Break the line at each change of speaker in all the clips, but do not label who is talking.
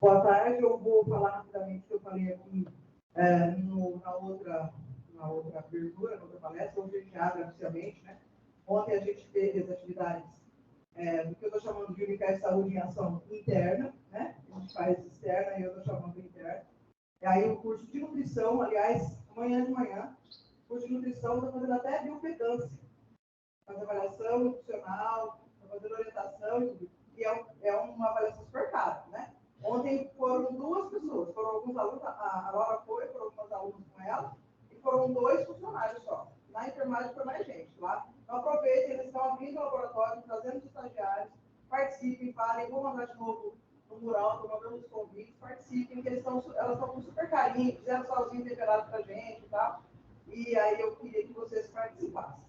Boa tarde, eu vou falar rapidamente o que eu falei aqui na outra abertura, na outra palestra. Hoje a gente abre oficialmente, né? Ontem a gente teve as atividades do que eu estou chamando de Unicef Saúde em Ação Interna, né? A gente faz externa e eu estou chamando de interna. E aí o curso de nutrição, aliás, amanhã de manhã, o curso de nutrição está fazendo até biopedância, faz avaliação nutricional, está fazendo orientação e tudo. E é uma avaliação super cara, né? Ontem foram 2 pessoas, foram alguns alunos, a Laura foi, foram alguns alunos com ela, e foram 2 funcionários só. Na enfermagem foi mais gente lá. Então aproveitem, eles estão abrindo o laboratório, trazendo os estagiários, participem, falem, vou mandar de novo no mural, estou mandando os convites, participem, que elas estão com super carinho, fizeram salzinho temperado para a gente e tal. E aí eu queria que vocês participassem.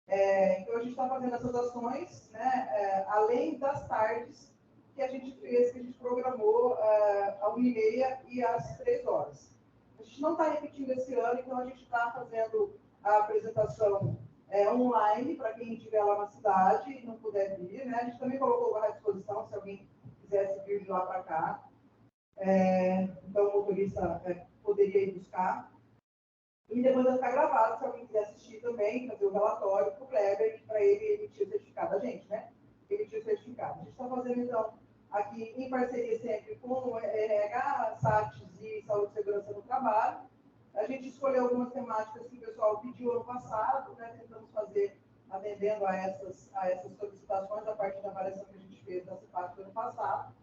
Então a gente está fazendo essas ações, né, além das tardes que a gente fez, que a gente programou à 1h30 e às 3 horas. A gente não está repetindo esse ano, então a gente está fazendo a apresentação online para quem estiver lá na cidade e não puder vir, né? A gente também colocou à disposição se alguém quisesse vir de lá para cá. Então o motorista poderia ir buscar. E depois vai ficar gravado, se alguém quiser assistir também, fazer o relatório para o Kleber, para ele emitir o certificado, a gente, né? Emitir o certificado. A gente está fazendo, então, aqui em parceria sempre com o RH, SATs e Saúde e Segurança no Trabalho. A gente escolheu algumas temáticas que o pessoal pediu ano passado, né? Tentamos fazer, atendendo a essas solicitações, a partir da avaliação que a gente fez da CIPAC do ano passado.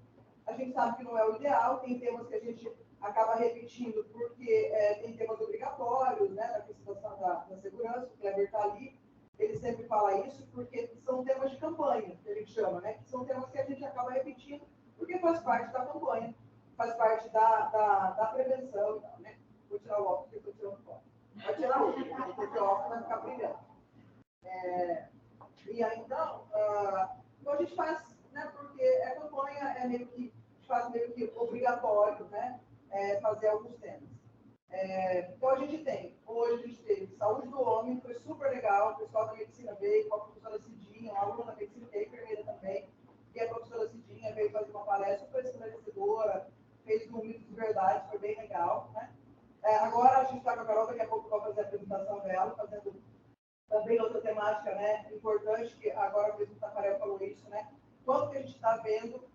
A gente sabe que não é o ideal, tem temas que a gente acaba repetindo porque tem temas obrigatórios, né, na questão da segurança, o Kleber está ali, ele sempre fala isso, porque são temas de campanha, que a gente chama, né, que são temas que a gente acaba repetindo, porque faz parte da campanha, faz parte da prevenção e tal, né. Vou tirar o óculos, porque eu estou tirando foto. Vai tirar o óculos, porque o óculos vai ficar brilhando. E aí, então a gente faz, né, porque a campanha faz meio que obrigatório, né, fazer alguns temas. Então a gente tem, hoje a gente teve saúde do homem, foi super legal, o pessoal da medicina veio, com a professora Cidinha, uma aluna da medicina, que é enfermeira também, e a professora Cidinha veio fazer uma palestra super esclarecedora, fez um mito de verdade, foi bem legal, né. Agora a gente está com a Carol, daqui a pouco vai fazer a apresentação dela, fazendo também outra temática, né, importante, que agora mesmo o Tafarel falou isso, né, quanto que a gente está vendo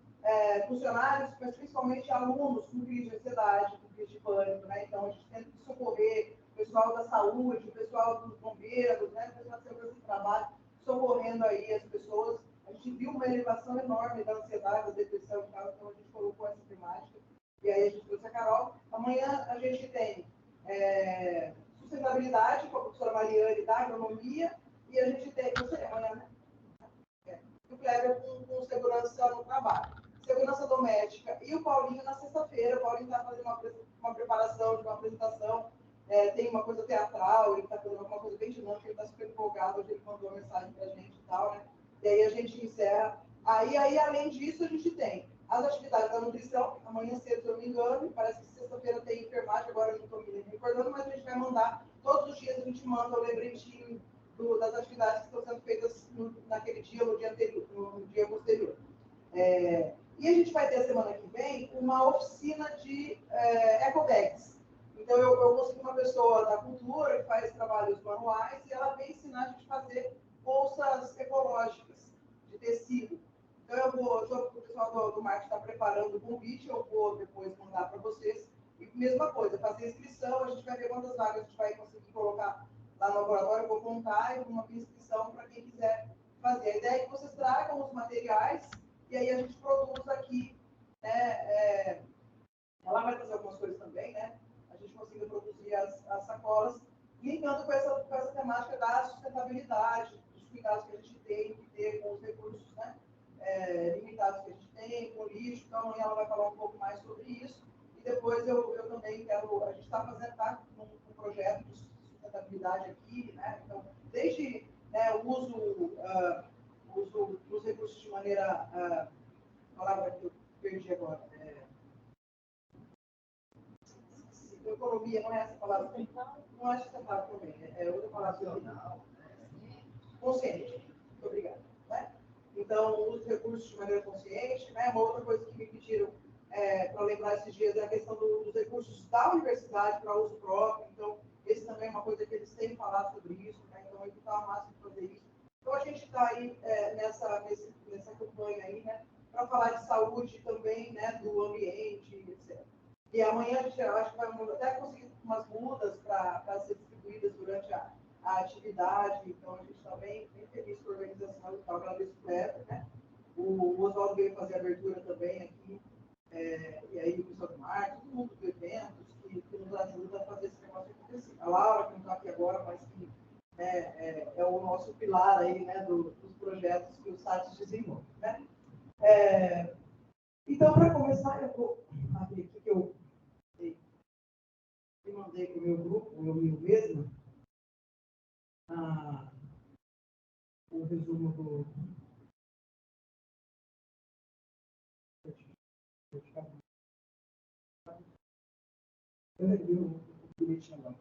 funcionários, mas principalmente alunos com crise de ansiedade, com crise de pânico, né, então a gente tenta socorrer o pessoal da saúde, o pessoal dos bombeiros, né, o pessoal da segurança do trabalho, socorrendo aí as pessoas. A gente viu uma elevação enorme da ansiedade, da depressão e tal, então a gente colocou essa temática, e aí a gente trouxe a Carol. Amanhã a gente tem sustentabilidade com a professora Mariane da agronomia, e a gente tem, você amanhã, né? O Kleber com segurança no trabalho, segurança doméstica, e o Paulinho na sexta-feira. O Paulinho está fazendo uma preparação de uma apresentação, tem uma coisa teatral, ele está fazendo uma coisa bem dinâmica, ele está super empolgado, hoje ele mandou uma mensagem para a gente e tal, né? E aí a gente encerra. Aí, além disso, a gente tem as atividades da nutrição, amanhã cedo, se eu não me engano, parece que sexta-feira tem enfermagem, agora eu não estou me recordando, mas a gente vai mandar, todos os dias a gente manda o lembretinho das atividades que estão sendo feitas naquele dia, no dia anterior, no dia posterior. E a gente vai ter a semana que vem uma oficina de ecobags. Então eu consegui uma pessoa da cultura que faz trabalhos manuais e ela vem ensinar a gente a fazer bolsas ecológicas de tecido. Então o pessoal do marketing está preparando o convite, eu vou depois mandar para vocês. E mesma coisa, fazer inscrição, a gente vai ver quantas vagas a gente vai conseguir colocar lá no laboratório, eu vou contar e vou mandar inscrição para quem quiser fazer. A ideia é que vocês tragam os materiais e aí a gente produz aqui, né? Ela vai fazer algumas coisas também, né? A gente consiga produzir as sacolas, linkando com essa temática da sustentabilidade, dos cuidados que a gente tem que ter com os recursos, né? Limitados que a gente tem, com o lixo. Então, amanhã ela vai falar um pouco mais sobre isso. E depois eu também quero, a gente está fazendo um projeto de sustentabilidade aqui, né? Então, desde o uso dos recursos de maneira, palavra que eu perdi agora, economia, não é essa palavra, não é sustentável também, é outra palavra, consciente, muito obrigada, né? Então, use recursos de maneira consciente, né? Uma outra coisa que me pediram para lembrar esses dias é a questão dos recursos da universidade para uso próprio. Então, esse também é uma coisa que eles têm falado sobre isso, né? Então, evitar ao máximo de fazer isso. Então, a gente está aí nessa campanha aí, né? Para falar de saúde também, né? Do ambiente, etc. E amanhã a gente acho que vai até conseguir umas mudas para ser distribuídas durante a atividade. Então, a gente está bem feliz com a organização e tal. Agradeço o Pedro, né? O Oswaldo veio fazer a abertura também aqui. E aí o pessoal do marketing, todo mundo do eventos, que nos ajuda a fazer esse negócio acontecer. A Laura, que não está aqui agora, mas que é o nosso pilar aí, né, dos projetos que o SATS desenvolve, né? Então, para começar, eu vou abrir aqui que eu mandei para o meu grupo, eu mesmo, o resumo do... Eu revi o bilhetinho agora.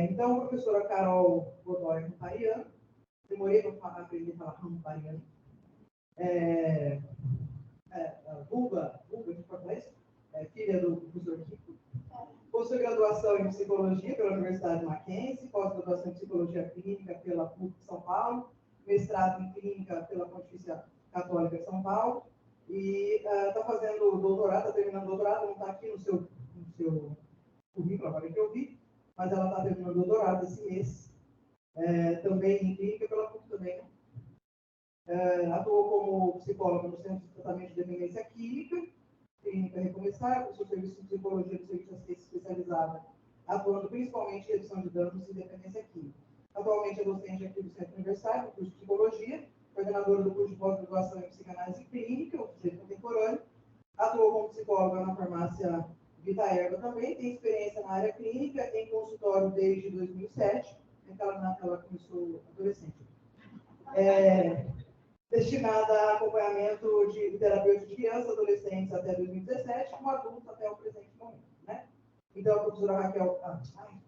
Então, a professora Carol Godoy Rampariano, demorei para aprender a falar Rampariano. Vulga de português, filha do professor Kiko. Possui graduação em Psicologia pela Universidade Mackenzie, pós-graduação em Psicologia Clínica pela PUC São Paulo, mestrado em Clínica pela Pontifícia Católica de São Paulo, e está fazendo doutorado, está terminando doutorado, não está aqui no seu currículo, agora que eu vi, mas ela está terminando doutorado esse mês, também em Clínica pela PUC também, né? Atuou como psicóloga no Centro de Tratamento de Dependência Química, Clínica Recomeçar, com seu serviço de psicologia do Serviço de Assistência Especializada, atuando principalmente em redução de danos e dependência química. Atualmente é docente aqui do Centro Universitário, no curso de Psicologia, coordenadora do curso de pós-graduação em Psicanálise Clínica, ou Direito Contemporâneo, atuou como psicóloga na farmácia Vita Erva também, tem experiência na área clínica, em consultório desde 2007, ela começou adolescente. Destinada a acompanhamento de terapeuta de crianças e adolescentes até 2017, como adultos até o presente momento, né? Então, a professora Raquel...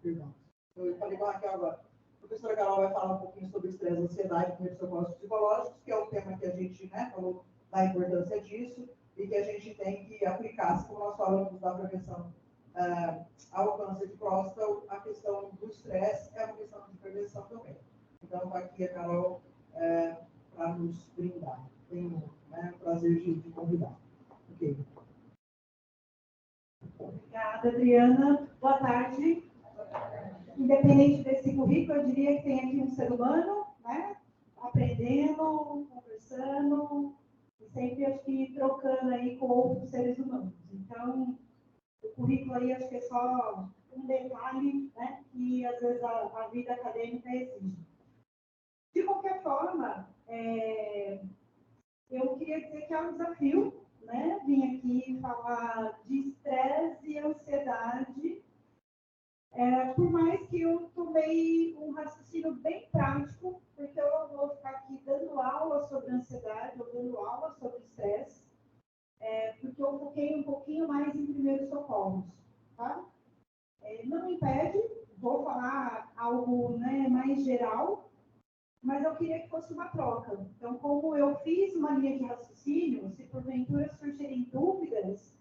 perdão. Eu falei com a Raquel agora. A professora Carol vai falar um pouquinho sobre estresse, ansiedade e primeiros socorros psicológicos, que é um tema que a gente, né, falou da importância disso e que a gente tem que aplicar, assim como nós falamos da prevenção ao câncer de próstata, a questão do estresse é uma questão de prevenção também. Então, está aqui a Carol para nos brindar. Tenho o prazer de convidar. Ok.
Obrigada, Adriana. Boa tarde. Independente desse currículo, eu diria que tem aqui um ser humano, né? Aprendendo, conversando, e sempre acho que trocando aí com outros seres humanos. Então, o currículo aí acho que é só um detalhe, né? Que às vezes a vida acadêmica exige. De qualquer forma, eu queria dizer que é um desafio, né? Vim aqui falar de estresse e ansiedade, por mais que eu tomei um raciocínio bem prático, porque eu não vou ficar aqui dando aula sobre ansiedade ou dando aula sobre estresse, porque eu foquei um pouquinho mais em primeiros socorros, tá? Não me impede, vou falar algo, né, mais geral, mas eu queria que fosse uma troca. Então, como eu fiz uma linha de raciocínio, se porventura surgirem dúvidas,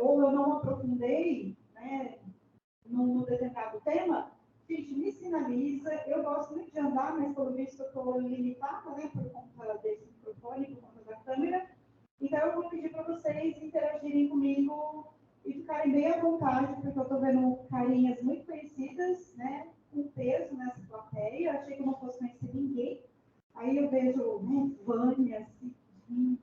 ou eu não aprofundei, né, no determinado tema, gente, me sinaliza. Eu gosto muito de andar, mas pelo visto eu estou limitada, né, por conta desse microfone, por conta da câmera. Então, eu vou pedir para vocês interagirem comigo e ficarem bem à vontade, porque eu estou vendo carinhas muito conhecidas, né, com peso nessa plateia. Eu achei que eu não fosse conhecer ninguém. Aí eu vejo, né, Vânia, Cidinha,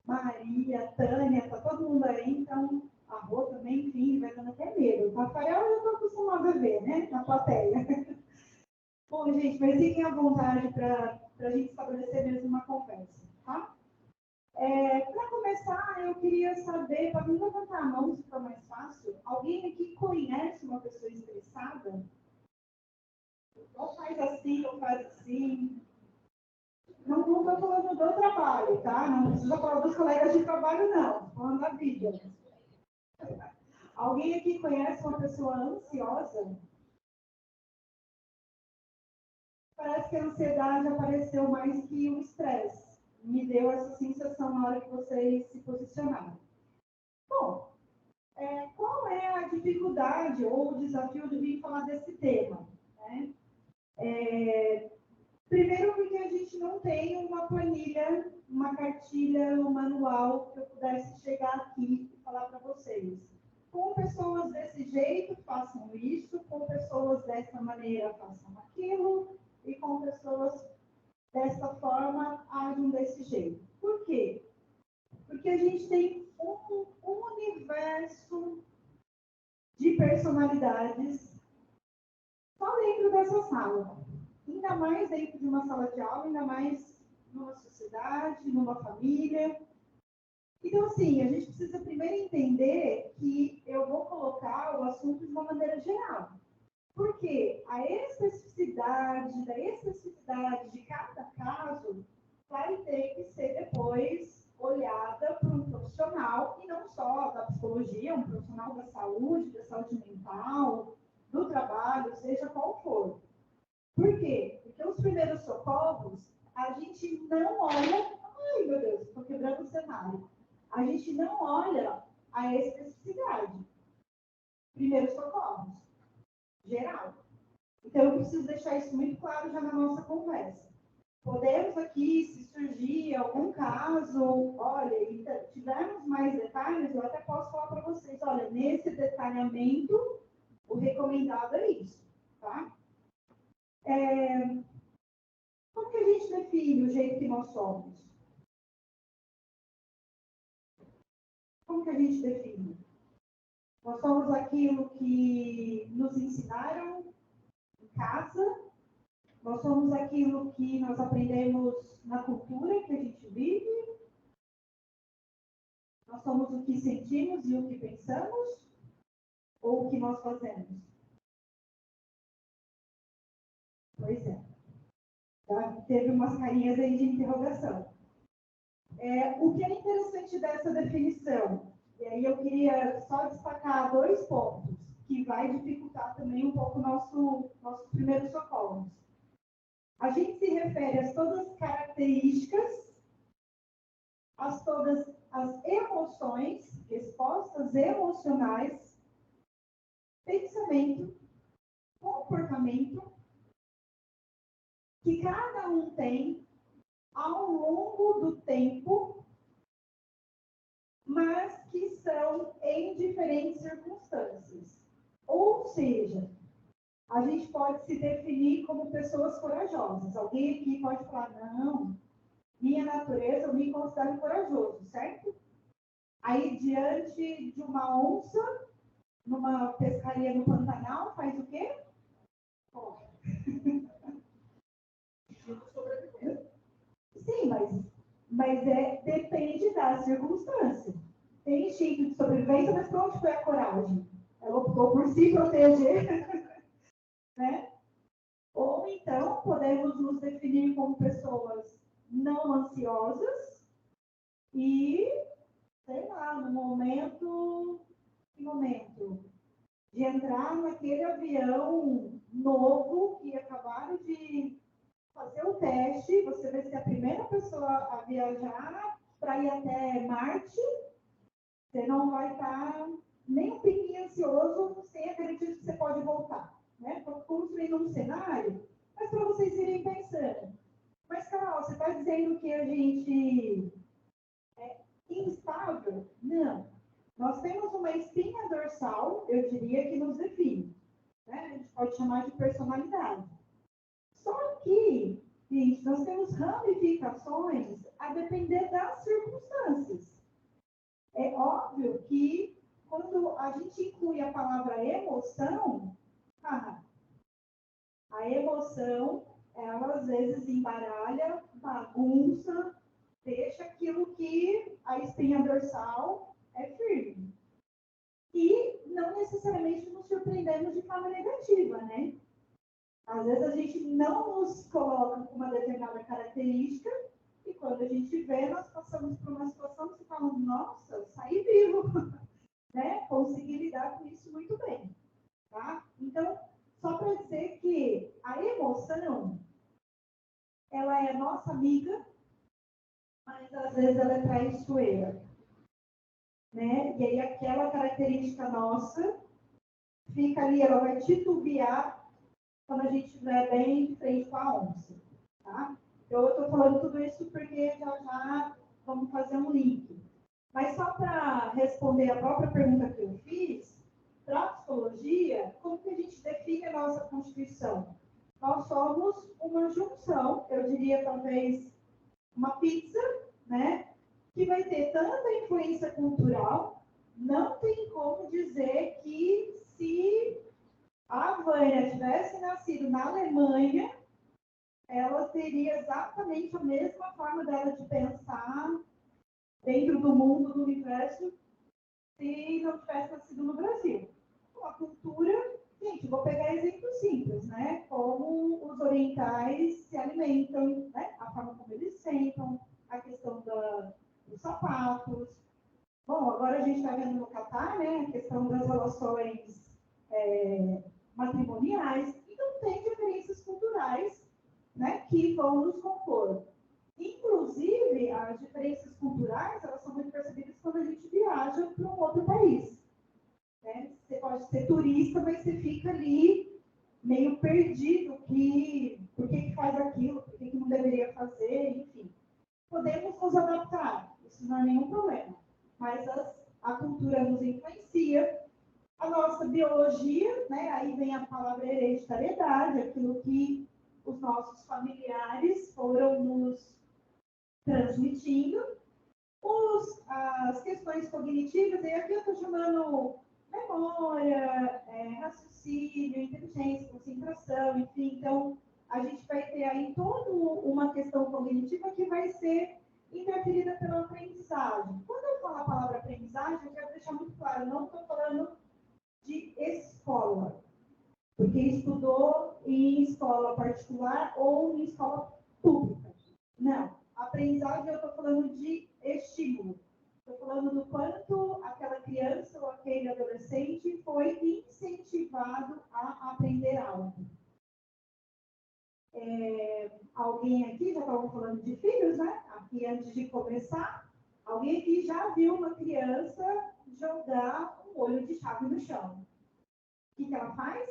Maria, Tânia, está todo mundo aí, então a Rô também, enfim, vai dando até medo. O Rafael eu estou acostumada a ver, né, na plateia. Bom, gente, mas fiquem à vontade para a gente estabelecer mesmo uma conversa, tá? Para começar, eu queria saber, para me levantar a mão, se for mais fácil, alguém aqui conhece uma pessoa estressada? Ou faz assim, ou faz assim. Não estou falando do trabalho, tá? Não precisa falar dos colegas de trabalho, não. Estou falando da vida. Alguém aqui conhece uma pessoa ansiosa? Parece que a ansiedade apareceu mais que o estresse. me deu essa sensação na hora que vocês se posicionaram. Bom, qual é a dificuldade ou o desafio de vir falar desse tema? Né? Primeiro, porque a gente não tem uma planilha, uma cartilha, um manual que eu pudesse chegar aqui e falar para vocês. Com pessoas desse jeito, façam isso, com pessoas dessa maneira, façam aquilo, e com pessoas dessa forma, agem desse jeito. Por quê? Porque a gente tem um universo de personalidades só dentro dessa sala. Ainda mais dentro de uma sala de aula, ainda mais numa sociedade, numa família. Então, assim, a gente precisa primeiro entender que eu vou colocar o assunto de uma maneira geral. Porque a especificidade de cada caso vai ter que ser depois olhada por um profissional, e não só da psicologia, um profissional da saúde mental, do trabalho, seja qual for. Por quê? Porque os primeiros socorros, a gente não olha... Ai, meu Deus, estou quebrando o cenário. A gente não olha a especificidade. Primeiros socorros, geral. Então, eu preciso deixar isso muito claro já na nossa conversa. Podemos aqui, se surgir algum caso, olha, e tivermos mais detalhes, eu até posso falar para vocês, olha, nesse detalhamento, o recomendado é isso, tá? Como que a gente define o jeito que nós somos? Como que a gente define? Nós somos aquilo que nos ensinaram em casa, nós somos aquilo que nós aprendemos na cultura que a gente vive, nós somos o que sentimos e o que pensamos, ou o que nós fazemos? Pois é. Tá? Teve umas carinhas aí de interrogação. O que é interessante dessa definição? E aí eu queria só destacar 2 pontos, que vai dificultar também um pouco nossos primeiros socorros. A gente se refere a todas as características, a todas as emoções, respostas emocionais, pensamento, comportamento, que cada um tem ao longo do tempo, mas que são em diferentes circunstâncias. Ou seja, a gente pode se definir como pessoas corajosas. Alguém aqui pode falar, não, minha natureza, eu me considero corajoso, certo? Aí, diante de uma onça, numa pescaria no Pantanal, faz o quê? Corre. Sim, mas depende da circunstância. Tem instinto de sobrevivência, mas para onde foi a coragem? Ela optou por se proteger, né? Ou então, podemos nos definir como pessoas não ansiosas e, sei lá, no momento de entrar naquele avião novo que acabaram de fazer o teste, você vai ser a primeira pessoa a viajar para ir até Marte, você não vai estar nem um pouquinho ansioso, sem acreditar que você pode voltar. Né? Estou construindo um cenário, mas para vocês irem pensando. Mas, Carol, você está dizendo que a gente é instável? Não. Nós temos uma espinha dorsal, eu diria, que nos define. Né? A gente pode chamar de personalidade. Só que, gente, nós temos ramificações a depender das circunstâncias. É óbvio que quando a gente inclui a palavra emoção, a emoção, ela às vezes embaralha, bagunça, deixa aquilo que a espinha dorsal é firme. E não necessariamente nos surpreendemos de forma negativa, né? Às vezes a gente não nos coloca com uma determinada característica e quando a gente vê, nós passamos por uma situação que você fala, nossa, saí vivo, né? Consegui lidar com isso muito bem, tá? Então, só para dizer que a emoção, ela é nossa amiga mas às vezes ela é traiçoeira, né? E aí aquela característica nossa fica ali, ela vai titubear quando a gente estiver bem de frente com a onça, tá? Eu estou falando tudo isso porque já vamos fazer um link. Mas só para responder a própria pergunta que eu fiz, para a psicologia, como que a gente define a nossa Constituição? Nós somos uma junção, eu diria talvez uma pizza, né? Que vai ter tanta influência cultural, não tem como dizer que se a Vânia tivesse nascido na Alemanha, ela teria exatamente a mesma forma dela de pensar dentro do mundo, do universo, se não tivesse nascido no Brasil. A cultura, gente, vou pegar exemplos simples, né? Como os orientais se alimentam, né? A forma como eles sentam, a questão dos sapatos. Bom, agora a gente está vendo no Catar, né? A questão das relações matrimoniais. Então, tem diferenças culturais, né? Que vão nos compor. Inclusive, as diferenças culturais, elas são muito percebidas quando a gente viaja para um outro país. Né? Você pode ser turista, mas você fica ali meio perdido, por que faz aquilo, por que não deveria fazer, enfim. Podemos nos adaptar, isso não é nenhum problema. Mas a cultura nos influencia, a nossa biologia, né? Aí vem a palavra hereditariedade, aquilo que os nossos familiares foram nos transmitindo, as questões cognitivas, e aqui eu estou chamando memória, raciocínio, inteligência, concentração, enfim. Então, a gente vai ter aí toda uma questão cognitiva que vai ser interferida pela aprendizagem. Quando eu falo a palavra aprendizagem, eu quero deixar muito claro, não estou falando de escola, porque estudou em escola particular ou em escola pública. Não. A aprendizagem, eu estou falando de estímulo. Estou falando do quanto aquela criança ou aquele adolescente foi incentivado a aprender algo. Alguém aqui, já estava falando de filhos, né? Aqui, antes de começar, alguém aqui já viu uma criança jogar um molho de chave no chão. O que ela faz?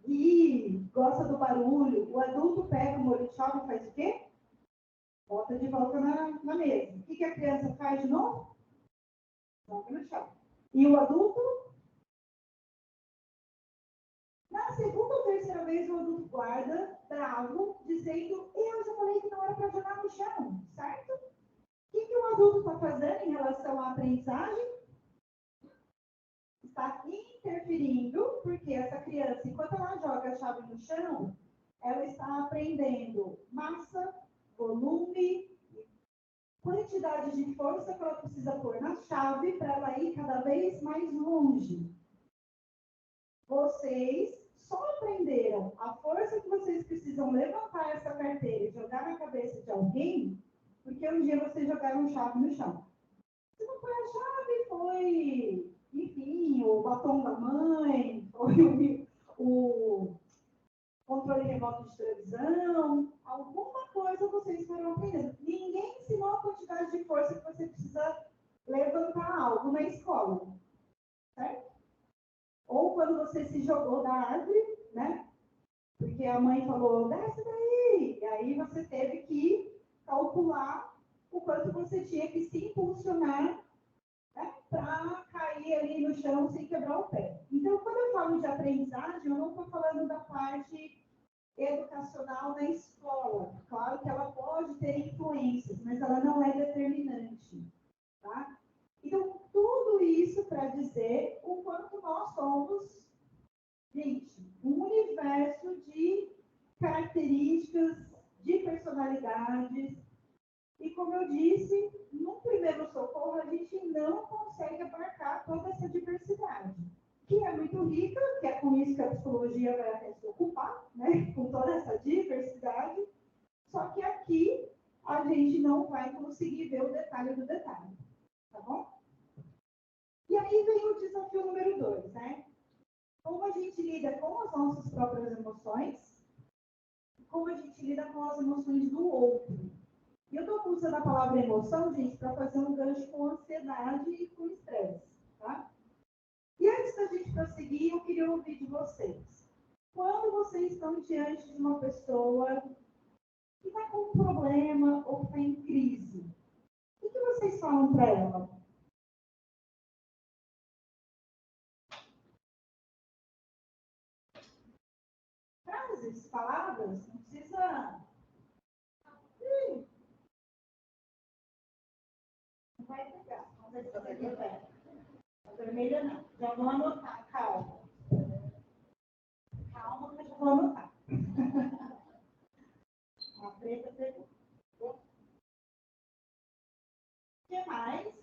E gosta do barulho. O adulto pega o molho de chave e faz o quê? Bota de volta na mesa. O que a criança faz de novo? Joga no chão. E o adulto? Na segunda ou terceira vez, o adulto guarda, bravo, dizendo: eu já falei que não era para jogar no chão, certo? O que o adulto está fazendo em relação à aprendizagem? Está interferindo, porque essa criança, enquanto ela joga a chave no chão, ela está aprendendo massa, volume, quantidade de força que ela precisa pôr na chave para ela ir cada vez mais longe. Vocês só aprenderam a força que vocês precisam levantar essa carteira e jogar na cabeça de alguém, porque um dia vocês jogaram chave no chão. Se não foi a chave, foi, enfim, o batom da mãe, foi o controle remoto de televisão, alguma coisa vocês foram aprendendo. Ninguém ensinou a quantidade de força que você precisa levantar algo na escola, certo? Ou quando você se jogou da árvore, né? Porque a mãe falou, desce daí! E aí você teve que calcular o quanto você tinha que se impulsionar, né, para cair ali no chão sem quebrar o pé. Então, quando eu falo de aprendizagem, eu não estou falando da parte educacional na escola. Claro que ela pode ter influências, mas ela não é determinante, tá? Então, tudo isso para dizer o quanto nós somos, gente, um universo de características, de personalidades. E como eu disse, no primeiro socorro, a gente não consegue abarcar toda essa diversidade, que é muito rica, que é com isso que a psicologia vai até se ocupar, né? Com toda essa diversidade. Só que aqui a gente não vai conseguir ver o detalhe do detalhe, tá bom? E aí vem o desafio número 2, né? Como a gente lida com as nossas próprias emoções, como a gente lida com as emoções do outro. E eu estou usando a palavra emoção, gente, para fazer um gancho com ansiedade e com estresse, tá? E antes da gente prosseguir, eu queria ouvir de vocês. Quando vocês estão diante de uma pessoa que está com um problema ou que está em crise, o que vocês falam para ela? Frases, palavras, não precisa. Não vai pegar, não vai pegar. A vermelha não. Já vou anotar, calma. Calma, que eu já vou anotar. A preta pegou. O que mais?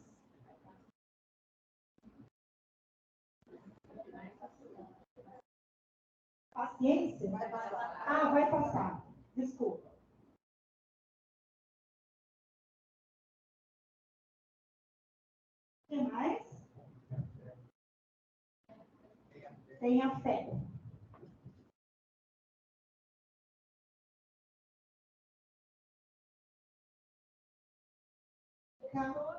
Paciência? Vai passar. Ah, vai passar. Desculpa. O que mais? Tenha fé. Calor.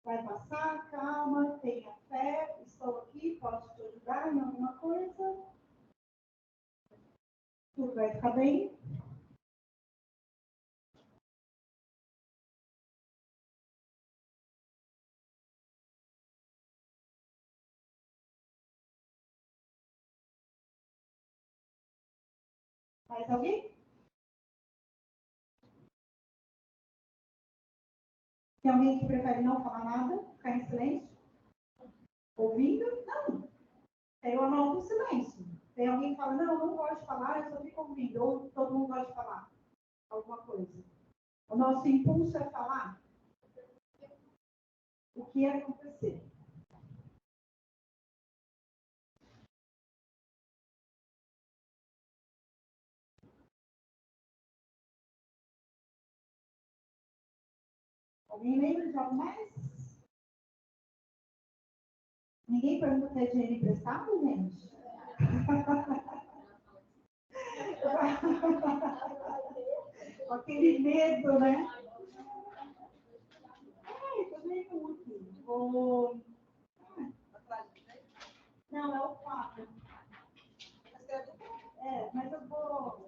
Vai passar, calma, tenha fé, estou aqui, posso te ajudar em alguma coisa? Tudo vai ficar bem? Mais alguém? Tem alguém que prefere não falar nada, ficar em silêncio? Ouvindo? Não. Eu anoto o silêncio. Tem alguém que fala, não, eu não gosto de falar, eu só fico ouvindo. Ou todo mundo gosta de falar alguma coisa. O nosso impulso é falar o que ia acontecer. Alguém lembra de algo mais? Ninguém pergunta se é dinheiro emprestado, gente? Com aquele medo, né? Também é útil. Não, é o 4. Mas eu vou.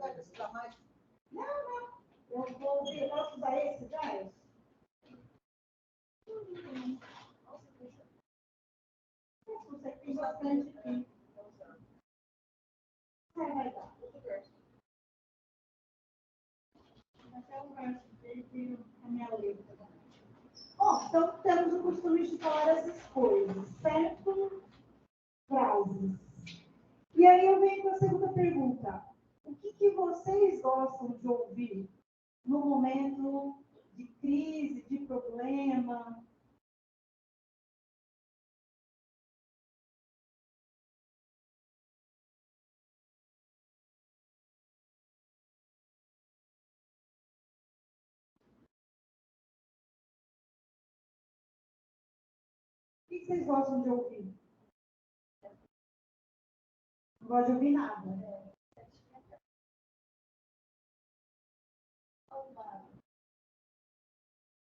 Não. Eu vou ver. Posso usar esse, Jair? Você tem bastante tempo. Vai dar. Até o verso dele, a minha letra. Bom, então temos o costume de falar essas coisas, certo? Frases. E aí eu venho com a segunda pergunta. O que vocês gostam de ouvir no momento de crise, de problema? O que vocês gostam de ouvir? Não gosto de ouvir nada.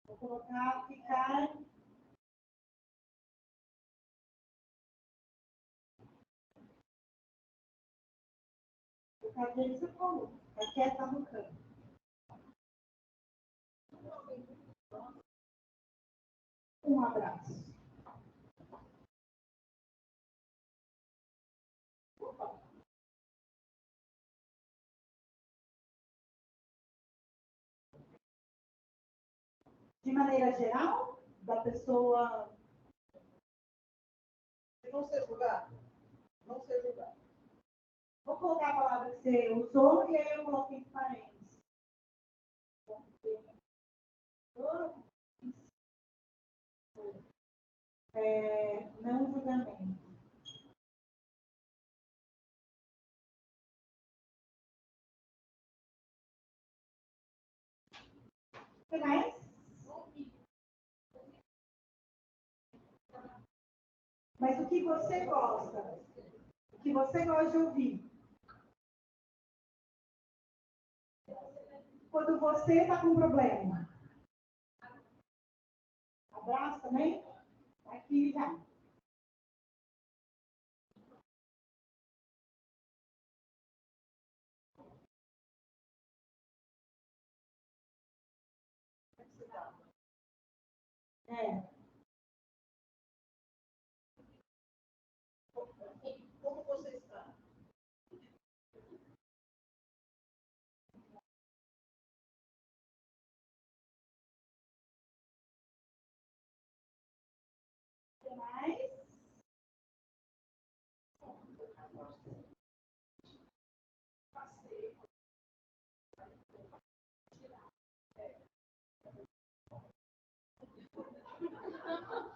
Vou colocar, ficar. Ficar dentro do colo. Ficar quieta no canto. Um abraço. De maneira geral, da pessoa.
Não ser julgado. Não ser julgado.
Vou colocar a palavra que você usou e aí eu coloco em parênteses. Não julgamento. que mais? Mas o que você gosta? O que você gosta de ouvir? Quando você está com problema. Abraço também? Aqui já. É.
Como você está?
O que mais?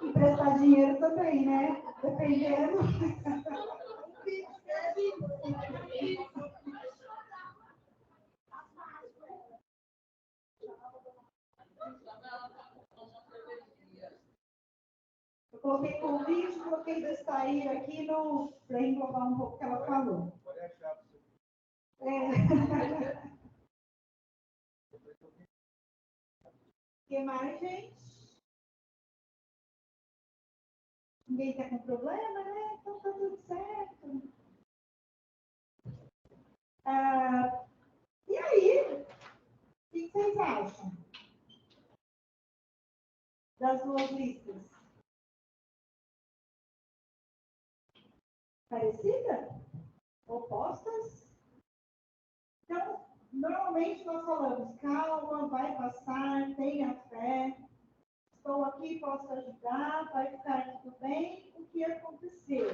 Emprestar dinheiro também, né? Dependendo. Eu coloquei convite, coloquei destair aqui para englobar um pouco o que ela falou. É. O que mais, gente? Ninguém está com problema, né? Então tá tudo certo. E aí? O que vocês acham das duas listas? Parecida? Opostas? Então, normalmente nós falamos, calma, vai passar, tenha fé, estou aqui, posso ajudar, vai ficar tudo bem, o que aconteceu?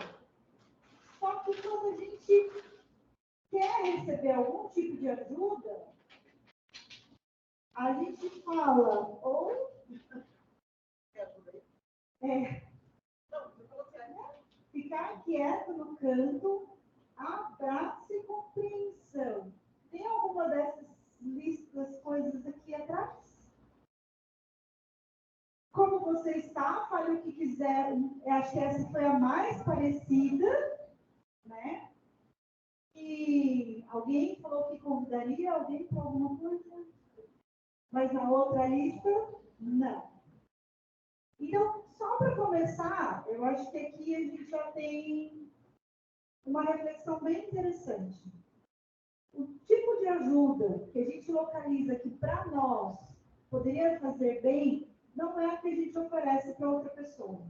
Só que quando a gente quer receber algum tipo de ajuda, a gente fala, ou ficar quieto no canto, abraço e compreensão. Tem alguma dessas listas, coisas aqui atrás? Como você está, fale o que quiser. Eu acho que essa foi a mais parecida, né? E alguém falou que convidaria alguém para alguma coisa, mas na outra lista, não. Então, só para começar, eu acho que aqui a gente já tem uma reflexão bem interessante. O tipo de ajuda que a gente localiza que para nós poderia fazer bem, não é a que a gente oferece para outra pessoa.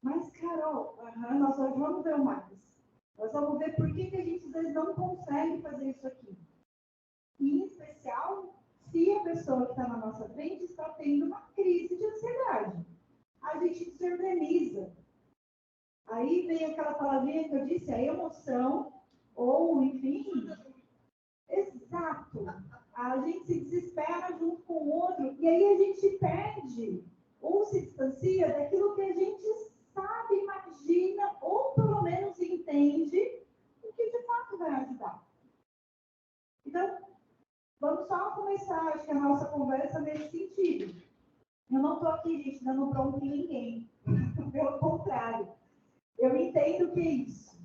Mas, Carol, nós vamos ver mais. Nós vamos ver por que a gente às vezes não consegue fazer isso aqui. E, em especial, se a pessoa que está na nossa frente está tendo uma crise de ansiedade. A gente desorganiza. Aí vem aquela palavrinha que eu disse, a emoção, ou, enfim, exato. A gente se desespera junto com o outro, e aí a gente perde, ou se distancia daquilo que a gente sabe, imagina, ou pelo menos entende, o que de fato vai ajudar. Então, vamos só começar, acho que a nossa conversa nesse sentido. Eu não estou aqui, gente, dando bronca em ninguém. Pelo contrário. Eu entendo o que é isso,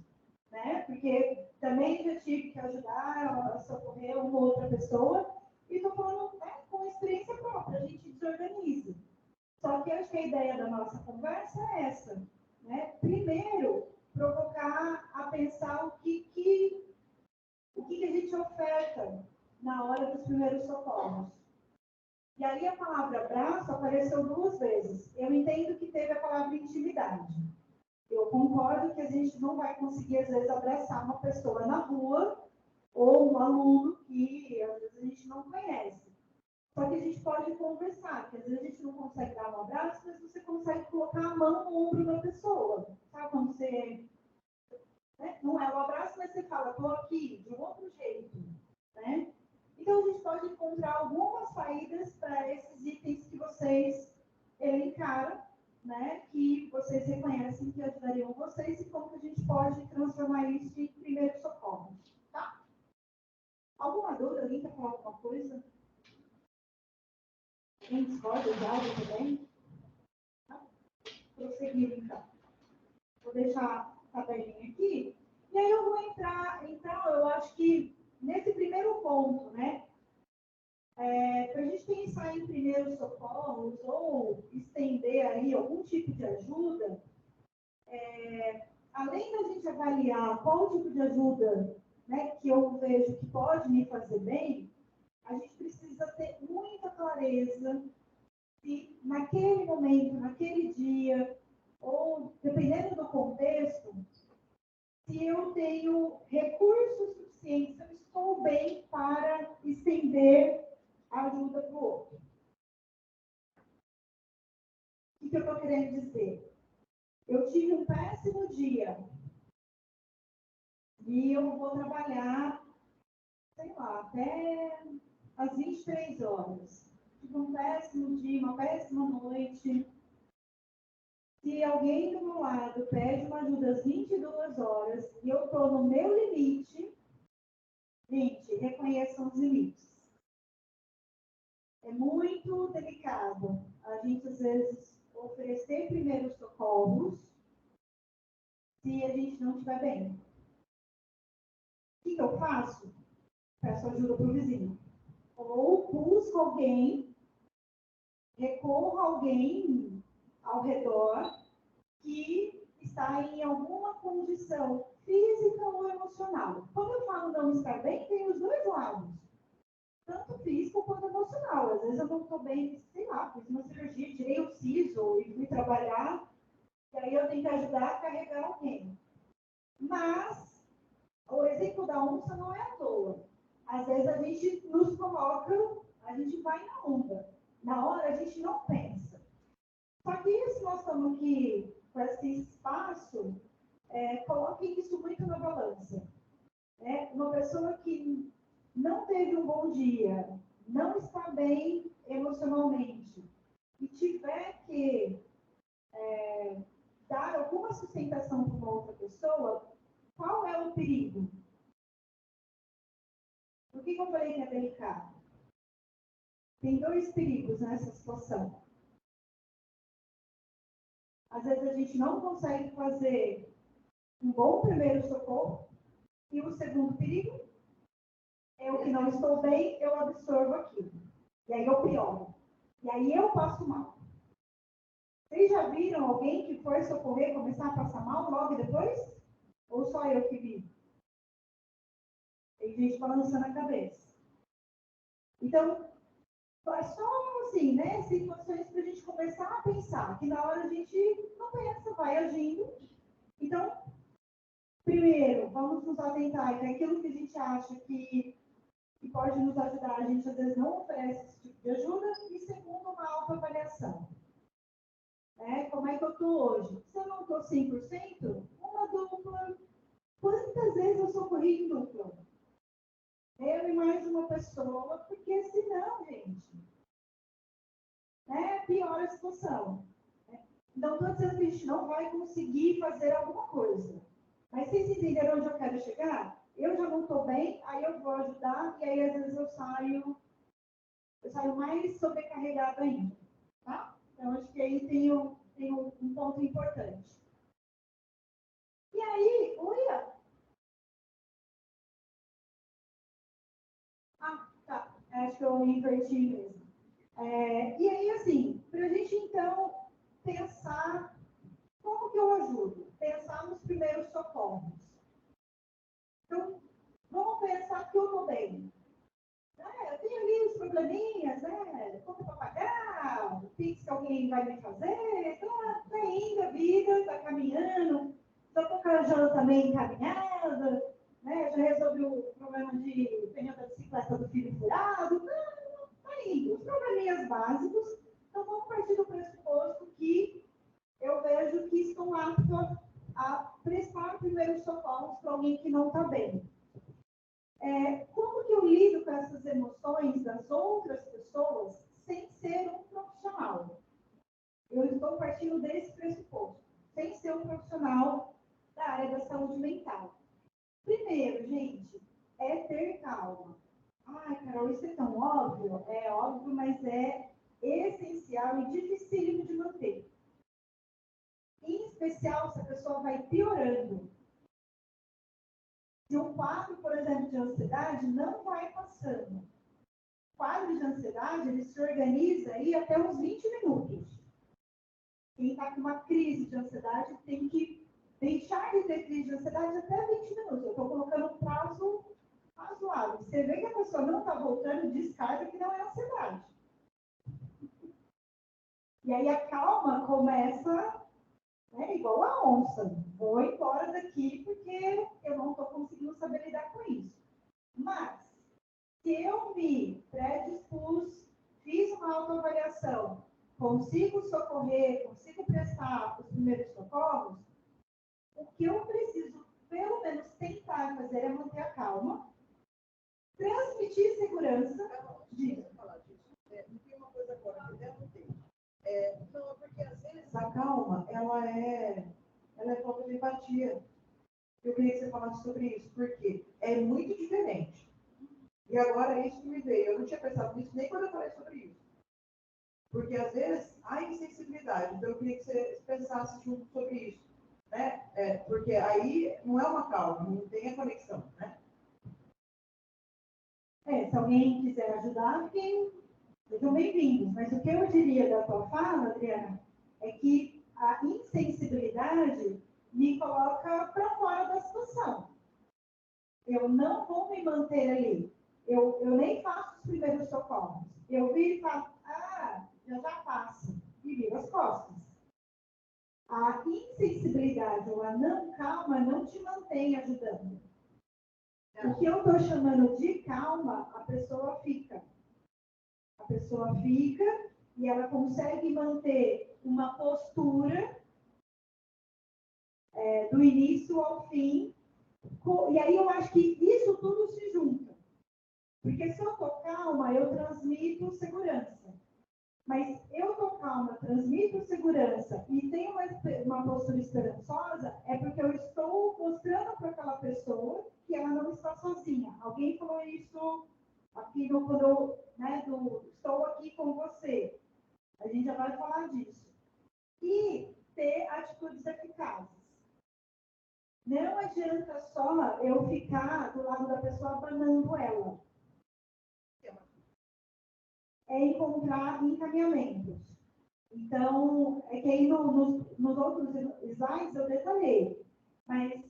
né? Porque também já tive que ajudar a socorrer uma outra pessoa e estou falando, né, com experiência própria, a gente desorganiza. Só que acho que a ideia da nossa conversa é essa, né? Primeiro, provocar a pensar o que a gente oferta na hora dos primeiros socorros. E ali a palavra abraço apareceu 2 vezes. Eu entendo que teve a palavra intimidade. Eu concordo que a gente não vai conseguir, às vezes, abraçar uma pessoa na rua ou um aluno que, às vezes, a gente não conhece. Só que a gente pode conversar, que às vezes a gente não consegue dar um abraço, mas você consegue colocar a mão no ombro da pessoa. Sabe quando você... Né? Não é um abraço, mas você fala, estou aqui, de um outro jeito. Né? Então, a gente pode encontrar algumas saídas para esses itens que vocês elencaram, né, que vocês reconhecem que ajudariam vocês e como que a gente pode transformar isso em primeiros socorros, tá? Alguma dúvida? Alguém quer falar alguma coisa? Em discorda de áudio também? Tá? Prosseguir, então. Vou deixar a tabelinha aqui. E aí eu vou entrar, então, eu acho que nesse primeiro ponto, né? Para a gente pensar em primeiros socorros ou estender aí algum tipo de ajuda, além da gente avaliar qual tipo de ajuda, né, que eu vejo que pode me fazer bem, a gente precisa ter muita clareza se naquele momento, naquele dia, ou dependendo do contexto, se eu tenho recursos suficientes, se eu estou bem para estender a ajuda para o outro. O que eu estou querendo dizer? Eu tive um péssimo dia e eu vou trabalhar, sei lá, até às 23 horas. Tive um péssimo dia, uma péssima noite. Se alguém do meu lado pede uma ajuda às 22 horas e eu estou no meu limite, gente, reconheçam os limites. É muito delicado a gente, às vezes, oferecer primeiros socorros se a gente não estiver bem. O que eu faço? Peço ajuda para o vizinho. Ou busco alguém, recorro a alguém ao redor que está em alguma condição física ou emocional. Quando eu falo não estar bem, tem os dois lados. Tanto físico quanto emocional. Às vezes eu não estou bem, sei lá, fiz uma cirurgia, tirei o siso e fui trabalhar, e aí eu tenho que ajudar a carregar alguém. Mas o exemplo da onça não é à toa. Às vezes a gente nos coloca, a gente vai na onda. Na hora a gente não pensa. Só que se nós estamos aqui com esse espaço, coloquem isso muito na balança. Uma pessoa que não teve um bom dia, não está bem emocionalmente, e tiver que dar alguma sustentação para uma outra pessoa, qual é o perigo? Por que eu falei que é delicado? Tem dois perigos nessa situação. Às vezes a gente não consegue fazer um bom primeiro socorro, e o segundo perigo é o que não estou bem, eu absorvo aquilo. E aí eu pioro. E aí eu passo mal. Vocês já viram alguém que foi socorrer começar a passar mal logo depois? Ou só eu que vi? Tem gente balançando a cabeça. Então, é só assim, né? Situações para a gente começar a pensar, que na hora a gente não pensa, vai agindo. Então, primeiro, vamos nos atentar que aquilo que a gente acha que pode nos ajudar, a gente às vezes não oferece esse tipo de ajuda. E segundo, uma autoavaliação. Como é que eu estou hoje? Se eu não estou 100%, uma dupla. Quantas vezes eu socorri em dupla? Eu e mais uma pessoa, porque senão, gente, piora a situação. Não estou dizendo que a gente não vai conseguir fazer alguma coisa. Mas vocês entenderam onde eu quero chegar? Eu já não estou bem, aí eu vou ajudar, e aí às vezes eu saio mais sobrecarregada ainda. Tá? Então, acho que aí tem um ponto importante. E aí, tá. Acho que eu inverti mesmo. E aí, assim, para a gente, então, pensar como que eu ajudo? Pensar nos primeiros socorros. Então, vamos pensar que eu estou bem. Eu tenho ali os probleminhas, conta para pagar, o Pix que alguém vai me fazer, tá indo a vida, tá caminhando, estou com a janta também encaminhada, já resolvi o problema de pneu da bicicleta do filho furado, tá indo. Os probleminhas básicos, então vamos partir do pressuposto que eu vejo que estou apta a prestar primeiros socorros para alguém que não está bem. Como que eu lido com essas emoções das outras pessoas sem ser um profissional? Eu estou partindo desse pressuposto, sem ser um profissional da área da saúde mental. Primeiro, gente, é ter calma. Ai, Carol, isso é tão óbvio? É óbvio, mas é essencial e dificílimo de manter. Em especial se a pessoa vai piorando. Se um quadro, por exemplo, de ansiedade não vai passando. O quadro de ansiedade, ele se organiza aí até uns 20 minutos. Quem está com uma crise de ansiedade tem que deixar de ter crise de ansiedade até 20 minutos. Eu estou colocando um prazo razoável. Você vê que a pessoa não está voltando, descarga que não é ansiedade. E aí a calma começa, né, igual a onça. Vou embora daqui porque eu não estou conseguindo saber lidar com isso. Mas, se eu me predispus, fiz uma autoavaliação, consigo socorrer, consigo prestar os primeiros socorros, o que eu preciso, pelo menos, tentar fazer é manter a calma, transmitir segurança.
Diz. Falar disso. Não tem uma coisa agora que eu não tenho. Não, porque às vezes a calma, ela é falta de empatia. Eu queria que você falasse sobre isso, porque é muito diferente. E agora é isso que me veio. Eu não tinha pensado nisso nem quando eu falei sobre isso. Porque às vezes há insensibilidade. Então eu queria que você pensasse junto sobre isso. Né? Porque aí não é uma calma, não tem a conexão. Né?
Se alguém quiser ajudar, sejam bem-vindos. Mas o que eu diria da tua fala, Adriana, é que a insensibilidade me coloca para fora da situação. Eu não vou me manter ali. Eu nem faço os primeiros socorros. Eu viro e falo, já passo. E viro as costas. A insensibilidade ou a não calma não te mantém ajudando. O que eu estou chamando de calma, a pessoa fica. A pessoa fica e ela consegue manter uma postura do início ao fim. E aí eu acho que isso tudo se junta. Porque se eu estou calma, eu transmito segurança. Mas eu estou calma, transmito segurança e tenho uma postura esperançosa, é porque eu estou mostrando para aquela pessoa que ela não está sozinha. Alguém falou isso aqui quando eu estou aqui com você. A gente já vai falar disso. E ter atitudes eficazes. Não adianta só eu ficar do lado da pessoa abanando ela. É encontrar encaminhamentos. Então, é que aí nos outros slides eu detalhei, mas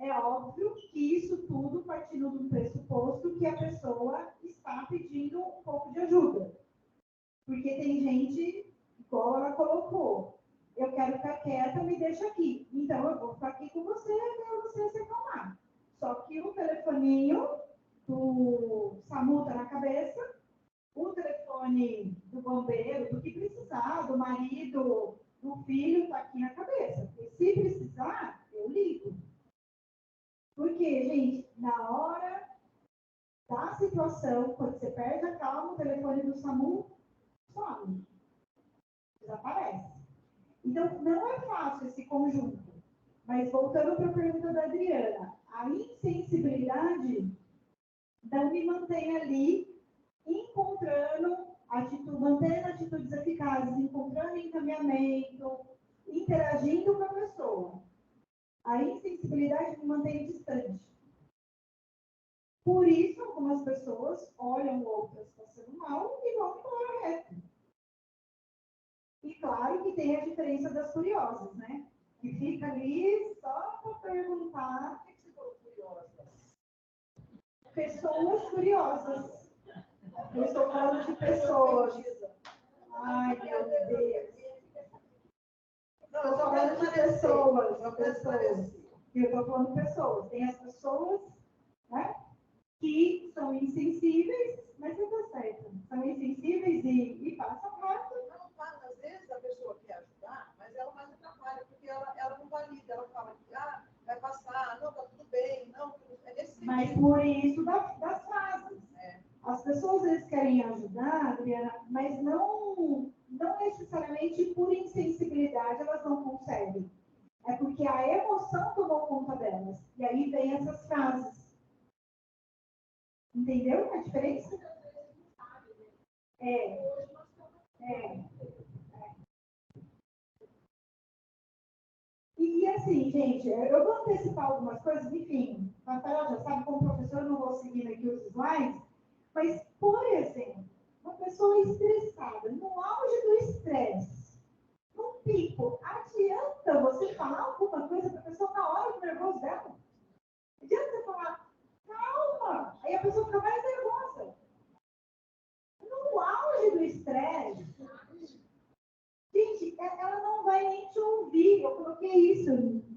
é óbvio que isso tudo partindo de um pressuposto que a pessoa está pedindo um pouco de ajuda. Porque tem gente, igual ela colocou, eu quero ficar quieta, me deixa aqui. Então, eu vou ficar aqui com você até você se acalmar. Só que o telefoninho do SAMU está na cabeça, o telefone do bombeiro, do que precisar, do marido, do filho, está aqui na cabeça. E se precisar, eu ligo. Porque, gente, na hora da situação, quando você perde a calma, o telefone do SAMU some. Desaparece. Então, não é fácil esse conjunto. Mas, voltando para a pergunta da Adriana, a insensibilidade não me mantém ali mantendo atitudes eficazes, encontrando encaminhamento, interagindo com a pessoa. A insensibilidade me mantém distante. Por isso, algumas pessoas olham outras passando mal e vão embora reto. E claro que tem a diferença das curiosas, né? Que fica ali só para perguntar. O que você falou, curiosas? Pessoas curiosas. Eu estou falando de pessoas. Ai, meu Deus. Não, eu estou falando de pessoas. Eu estou falando de pessoas. Tem as pessoas, né, que são insensíveis, mas você está certo. São insensíveis e passam rápido. Não, às vezes a pessoa quer ajudar, mas ela mais atrapalha, porque ela não valida. Ela fala que vai passar, não, está tudo bem, não, é nesse sentido. Mas por isso das frases. As pessoas, eles querem ajudar, Adriana, mas não necessariamente por insensibilidade elas não conseguem. É porque a emoção tomou conta delas. E aí vem essas frases. Entendeu a diferença? E assim, gente, eu vou antecipar algumas coisas, enfim, a Rafael já sabe, como professor, eu não vou seguir aqui os slides, mas, por exemplo, uma pessoa estressada, no auge do estresse, num pico, adianta você falar alguma coisa para a pessoa na hora do nervoso dela? Adianta você falar, calma, aí a pessoa fica mais nervosa. No auge do estresse, gente, ela não vai nem te ouvir. Eu coloquei isso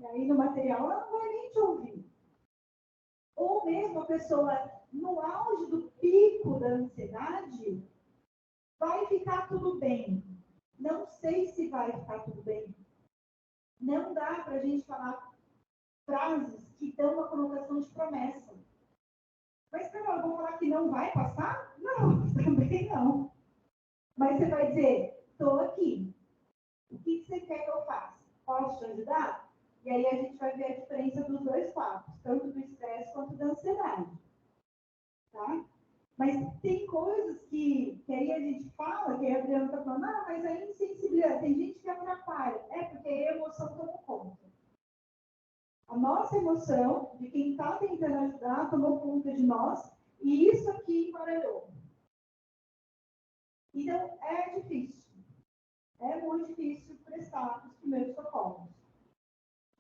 aí no material, ela não vai nem te ouvir. Ou mesmo a pessoa, no auge do pico da ansiedade, vai ficar tudo bem. Não sei se vai ficar tudo bem. Não dá para a gente falar frases que dão uma conotação de promessa. Mas, Carol, eu vou falar que não vai passar? Não, também não. Mas você vai dizer, estou aqui. O que você quer que eu faça? Posso te ajudar? E aí a gente vai ver a diferença dos dois papos, tanto do estresse quanto da ansiedade. Tá? Mas tem coisas que aí a gente fala, que a Adriana está falando, mas a insensibilidade, tem gente que atrapalha. É porque a emoção tomou conta. A nossa emoção, de quem está tentando ajudar, tomou conta de nós, e isso aqui embaralhou. Então, é difícil. É muito difícil prestar os primeiros socorros.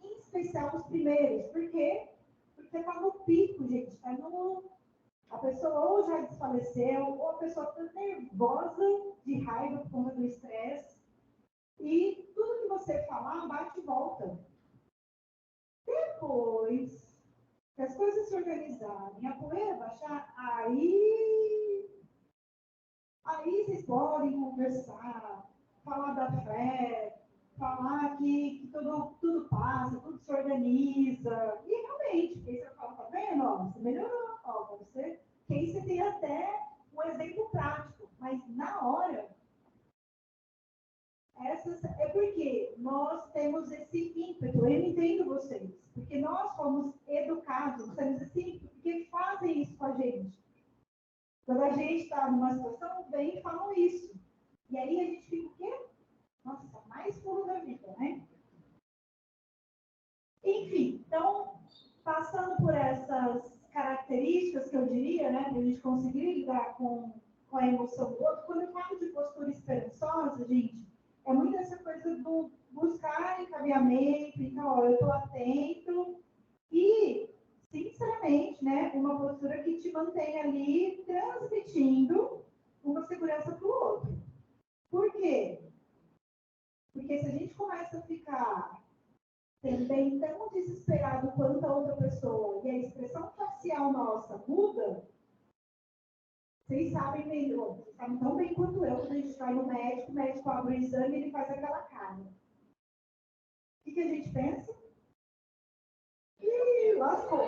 Em especial os primeiros. Por quê? Porque está no pico, gente. Tá no... A pessoa ou já desfaleceu, ou a pessoa está nervosa de raiva por conta do estresse. E tudo que você falar bate e volta. Depois que as coisas se organizarem, a poeira baixar, aí vocês podem conversar, falar da fé, falar que tudo passa, tudo se organiza. E realmente, porque você fala, tá vendo? Ó, você melhorou, ó, você. Que aí você tem até um exemplo prático, mas na hora, é porque nós temos esse ímpeto, eu entendo vocês, porque nós fomos educados, temos esse ímpeto, porque fazem isso com a gente. Quando a gente está numa situação, vem e falam isso. E aí a gente fica o quê? Nossa, mais puro da vida, né? Enfim, então, passando por essas características que eu diria, né, para a gente conseguir lidar com a emoção do outro, quando eu falo de postura esperançosa, gente, é muito essa coisa do buscar encaminhamento, então, ó, eu estou atento e, sinceramente, né, uma postura que te mantém ali transmitindo uma segurança para o outro. Por quê? Porque se a gente começa a ficar também tão desesperado quanto a outra pessoa e a expressão facial nossa muda, vocês sabem melhor, vocês sabem tão bem quanto eu, quando a gente vai no médico, o médico abre o exame e ele faz aquela cara. O que a gente pensa? Ih, lascou.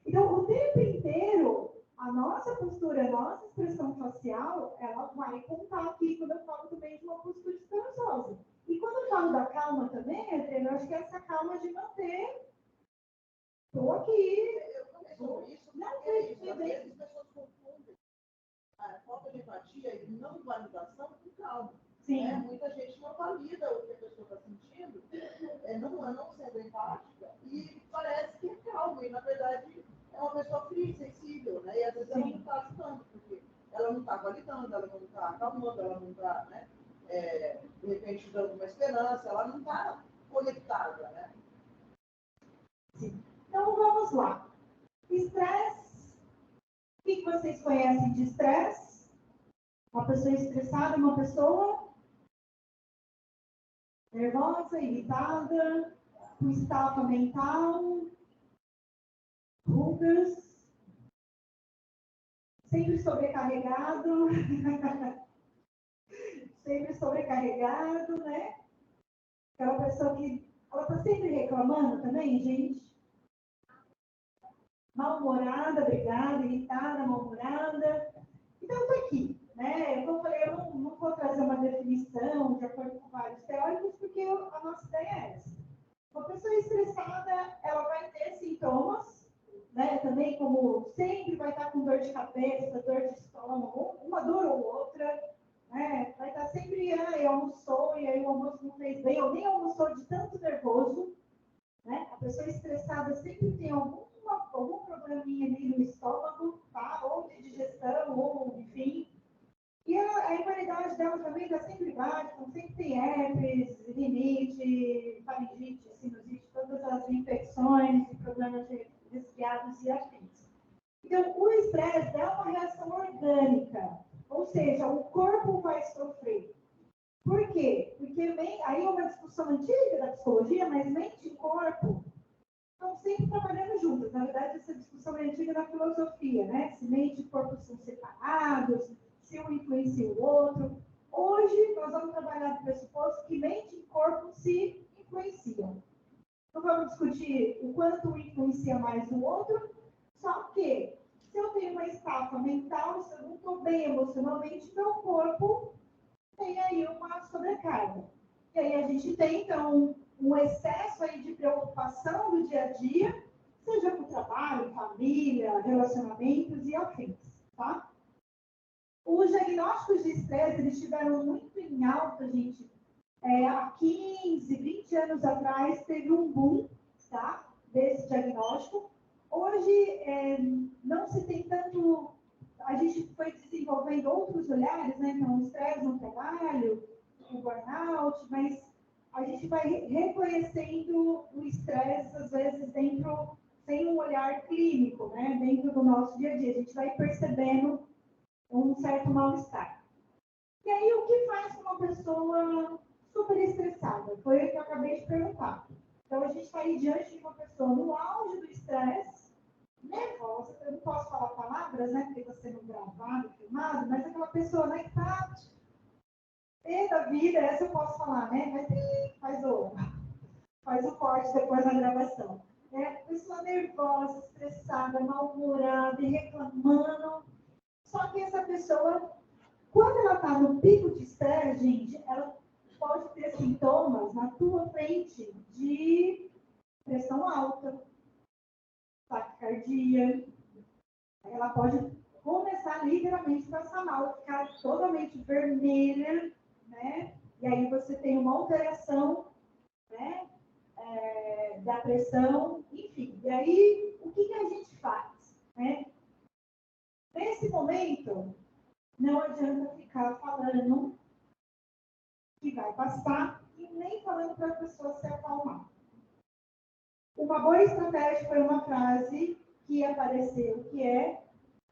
Então, o tempo inteiro, a nossa postura, a nossa expressão facial, ela vai contar aqui quando eu falo também de uma postura esperançosa. E quando eu falo da calma também, Adriana, eu acho que é essa calma de manter. Estou aqui.
Eu começo isso,
não
é isso. Às vezes as pessoas confundem a falta de empatia e não validação com calma.
Sim.
Né? Muita gente não valida o que a pessoa está sentindo, não sendo empática, e parece que é calma, e na verdade é uma pessoa fria, sensível, né? E às vezes ela não está ajudando, porque ela não está validando, ela não está acalmando, ela não está, né, de repente, dando uma esperança, ela não está conectada, né?
Sim. Então, vamos lá. Estresse. O que vocês conhecem de estresse? Uma pessoa estressada, uma pessoa nervosa, irritada, com estafa mental, rugas, sempre sobrecarregado, né? Aquela pessoa que ela está sempre reclamando também, gente. Mal-humorada, brigada, irritada, mal-humorada. Então, eu estou aqui, né? Como eu falei, eu não vou trazer uma definição de acordo com vários teóricos, porque a nossa ideia é essa. Uma pessoa estressada, ela vai ter sintomas, né? Também, como sempre vai estar com dor de cabeça, dor de estômago, uma dor ou outra, não sou de tanto nervoso, né? A pessoa estressada sempre tem algum probleminha ali no estômago, tá? Ou de digestão, ou enfim. E a imunidade dela também está sempre baixa, então sempre tem herpes, rinite, faringite, sinusite, todas as infecções e problemas de resfriados e afins. Então, o estresse é uma reação orgânica, ou seja, o corpo vai sofrer. Por quê? Porque aí é uma discussão antiga da psicologia, mas mente e corpo estão sempre trabalhando juntos. Na verdade, essa discussão é antiga da filosofia, né? Se mente e corpo são separados, se um influencia o outro. Hoje, nós vamos trabalhar do pressuposto que mente e corpo se influenciam. Não vamos discutir o quanto um influencia mais o outro, só que se eu tenho uma estafa mental, se eu não estou bem emocionalmente, meu corpo tem aí uma sobrecarga. E aí a gente tem, então, um excesso aí de preocupação do dia a dia, seja com trabalho, família, relacionamentos e afins, tá? Os diagnósticos de estresse, eles estiveram muito em alta, gente. Há 15, 20 anos atrás, teve um boom, tá? Desse diagnóstico. Hoje, não se tem tanto... A gente foi desenvolvendo outros olhares, né? Então, o estresse no trabalho, o burnout, mas a gente vai reconhecendo o estresse, às vezes, dentro, sem um olhar clínico, né? Dentro do nosso dia a dia. A gente vai percebendo um certo mal-estar. E aí, o que faz com uma pessoa super estressada? Foi o que eu acabei de perguntar. Então, a gente está aí diante de uma pessoa no auge do estresse, nervosa, eu não posso falar palavras, né, porque está sendo gravado, filmado, mas aquela pessoa, né, que está da vida, essa eu posso falar, né, faz o corte depois na gravação. Pessoa nervosa, estressada, mal-humorada e reclamando. Só que essa pessoa, quando ela está no pico de estresse, gente, ela pode ter sintomas na tua frente de pressão alta, taquicardia. Ela pode começar literalmente a passar mal, ficar totalmente vermelha, né? E aí você tem uma alteração, né? Da pressão, enfim. E aí, o que a gente faz, né? Nesse momento, não adianta ficar falando que vai passar e nem falando para a pessoa se acalmar. Uma boa estratégia foi uma frase que apareceu, que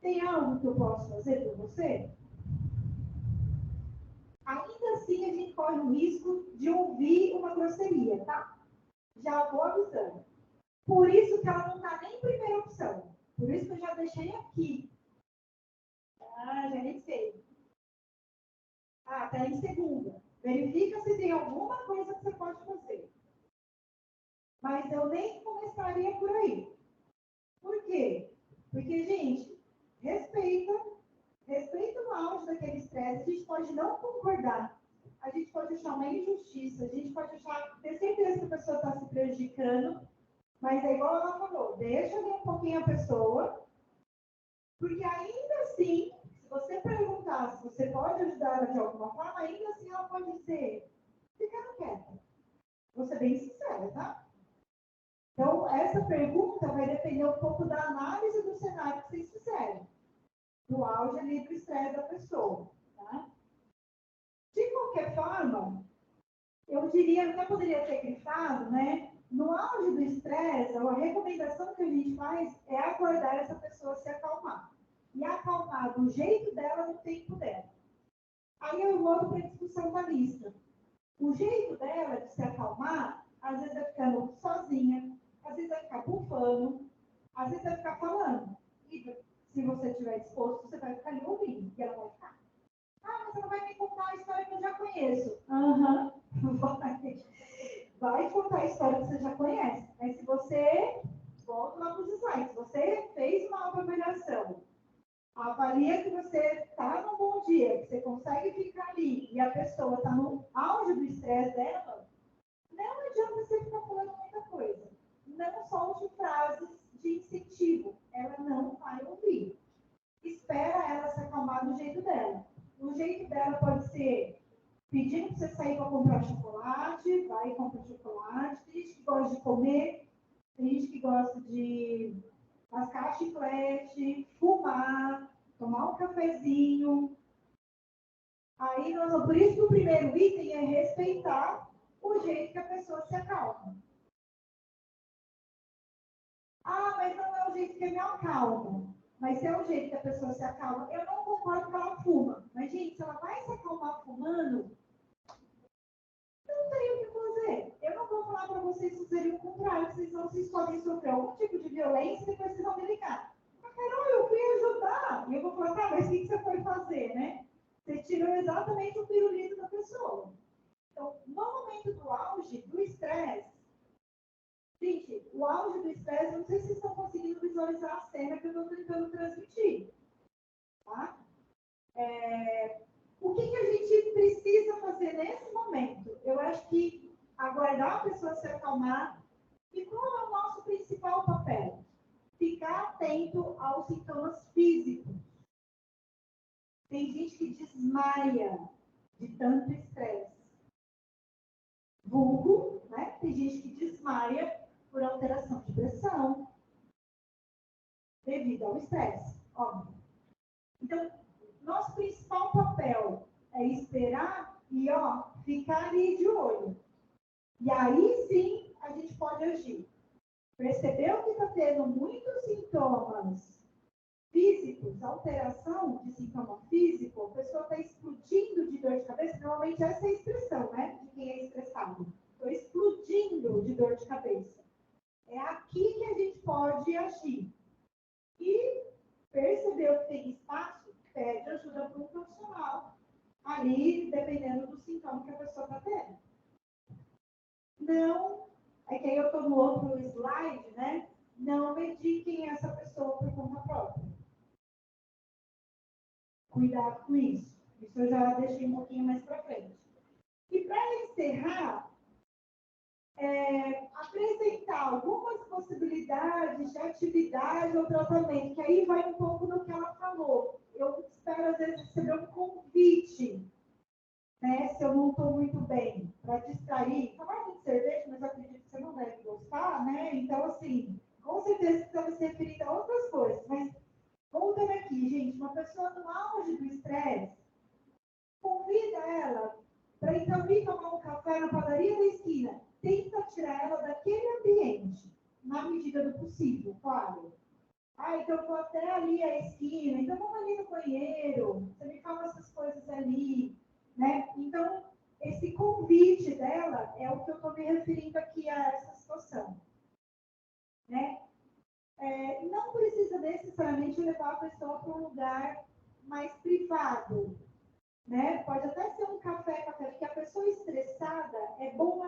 tem algo que eu posso fazer por você? Ainda assim, a gente corre o risco de ouvir uma grosseria, tá? Já vou avisando. Por isso que ela não está nem em primeira opção. Por isso que eu já deixei aqui. Já nem sei. Está em segunda. Verifica se tem alguma coisa que você pode fazer. Mas eu nem começaria por aí. Por quê? Porque, gente, respeita o auge daquele estresse. A gente pode não concordar. A gente pode achar uma injustiça. A gente pode ter certeza que a pessoa está se prejudicando. Mas é igual ela falou, deixa ali um pouquinho a pessoa. Porque ainda assim, se você perguntar se você pode ajudar ela de alguma forma, ainda assim ela pode dizer, fica quieta. Vou ser bem sincera, tá? Então, essa pergunta vai depender um pouco da análise do cenário que vocês fizerem. Do auge ali do estresse da pessoa, tá? De qualquer forma, eu diria, até poderia ter grifado, né? No auge do estresse, a recomendação que a gente faz é aguardar essa pessoa se acalmar. E acalmar do jeito dela, no tempo dela. Aí eu volto para a discussão da lista. O jeito dela de se acalmar, às vezes é ficando sozinha, às vezes vai ficar bufando, às vezes vai ficar falando. E se você estiver disposto, você vai ficar ali ouvindo. E ela vai ficar. Mas você não vai me contar a história que eu já conheço. Vai contar a história que você já conhece. Mas se você, volta lá para os slides, se você fez uma autoavaliação, avalia que você está num bom dia, que você consegue ficar ali, e a pessoa está no auge do estresse dela, não adianta você ficar falando muita coisa. Não solte frases de incentivo. Ela não vai ouvir. Espera ela se acalmar do jeito dela. O jeito dela pode ser pedindo para você sair para comprar chocolate, vai e compra chocolate. Tem gente que gosta de comer, tem gente que gosta de mascar chiclete, fumar, tomar um cafezinho. Aí, por isso que o primeiro item é respeitar o jeito que a pessoa se acalma. Ah, mas não é o jeito que eu me acalmo. Mas se é o jeito que a pessoa se acalma, eu não concordo que ela fuma. Mas, gente, se ela vai se acalmar fumando, não tem o que fazer. Eu não vou falar para vocês fazerem o contrário, vocês podem sofrer algum tipo de violência e depois vocês vão me ligar. Mas, Carol, eu fui ajudar. E eu vou falar, tá, mas o que você foi fazer, né? Você tirou exatamente o pirulito da pessoa. Então, no momento do auge, do estresse, gente, o auge do estresse, eu não sei se vocês estão conseguindo visualizar a cena que eu estou tentando transmitir. Tá? O que a gente precisa fazer nesse momento? Eu acho que aguardar a pessoa se acalmar. E qual é o nosso principal papel? Ficar atento aos sintomas físicos. Tem gente que desmaia de tanto estresse. Vulgo, né? Tem gente que desmaia por alteração de pressão devido ao estresse, óbvio. Então, nosso principal papel é esperar e, ficar ali de olho. E aí sim a gente pode agir. Percebeu que está tendo muitos sintomas físicos, alteração de sintoma físico, a pessoa está explodindo de dor de cabeça, normalmente essa é a expressão, né, de quem é estressado. Estou explodindo de dor de cabeça. É aqui que a gente pode agir. E percebeu que tem espaço, pede ajuda para um profissional. Ali, dependendo do sintoma que a pessoa está tendo. Não, é que aí eu estou no outro slide, né? Não mediquem essa pessoa por conta própria. Cuidado com isso. Isso eu já deixei um pouquinho mais para frente. E para encerrar, apresentar algumas possibilidades de atividade ou tratamento, que aí vai um pouco do que ela falou. Eu espero, às vezes, receber um convite, né, se eu não estou muito bem, para distrair. Falar de cerveja, mas eu acredito que você não deve gostar, né? Então, assim, com certeza você está se referindo a outras coisas. Mas, voltando aqui, gente, uma pessoa no auge do estresse, convida ela para então vir tomar um café na padaria da esquina. Tenta tirar ela daquele ambiente, na medida do possível, claro. Então eu vou até ali à esquina, então vamos ali no banheiro, você me fala essas coisas ali, né? Então, esse convite dela é o que eu estou me referindo aqui a essa situação, né? Não precisa necessariamente levar a pessoa para um lugar mais privado, né? Pode até ser um café, porque a pessoa estressada, é bom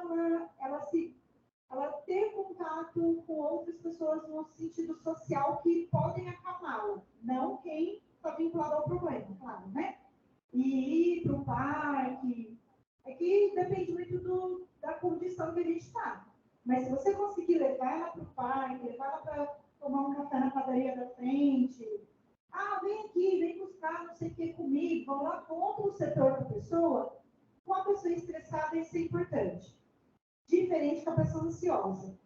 ela ter contato com outras pessoas no sentido social que podem acalmá-la, não quem está vinculado ao problema, claro, né? E ir para o parque, é que depende muito da condição que a gente está. Mas se você conseguir levar ela para o parque, levar ela para tomar um café na padaria da frente, vem aqui, vem buscar não sei o que comigo, vão lá contra o setor da pessoa, com a pessoa estressada isso é importante. Diferente com a pessoa ansiosa.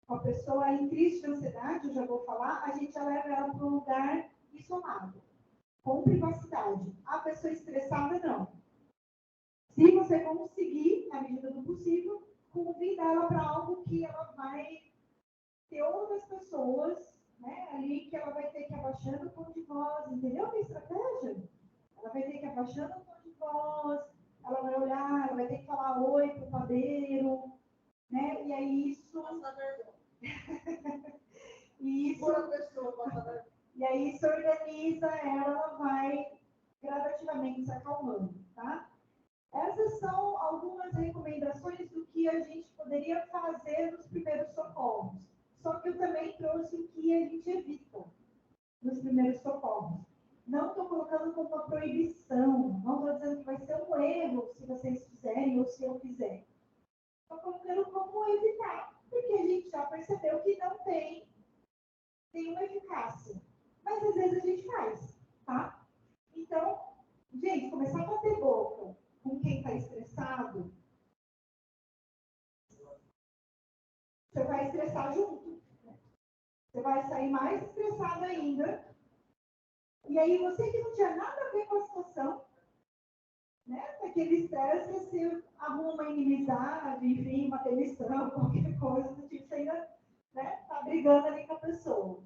Com a pessoa em crise de ansiedade, eu já vou falar, a gente já leva ela para um lugar isolado, com privacidade. A pessoa estressada, não. Se você conseguir, na medida do possível, convidar ela para algo que ela vai ter outras pessoas, né, ali que ela vai ter que abaixando o tom de voz, entendeu a estratégia? Ela vai ter que abaixando o tom de voz, ela vai olhar, ela vai ter que falar oi para o padeiro, né? E aí isso. E aí isso organiza ela vai gradativamente se acalmando, tá? Essas são algumas recomendações do que a gente poderia fazer nos primeiros socorros. Só que eu também trouxe o que a gente evita nos primeiros socorros. Não estou colocando como uma proibição, não estou dizendo que vai ser um erro se vocês fizerem ou se eu fizer. Estou colocando como evitar, porque a gente já percebeu que não tem nenhuma eficácia. Mas às vezes a gente faz, tá? Então, gente, começar a bater boca com quem está estressado, você vai estressar junto. Você vai sair mais estressado ainda. E aí, você que não tinha nada a ver com a situação, né? Aquele estresse, você arruma uma inimizade, enfim, uma demissão, qualquer coisa do tipo, você ainda, né, tá brigando ali com a pessoa.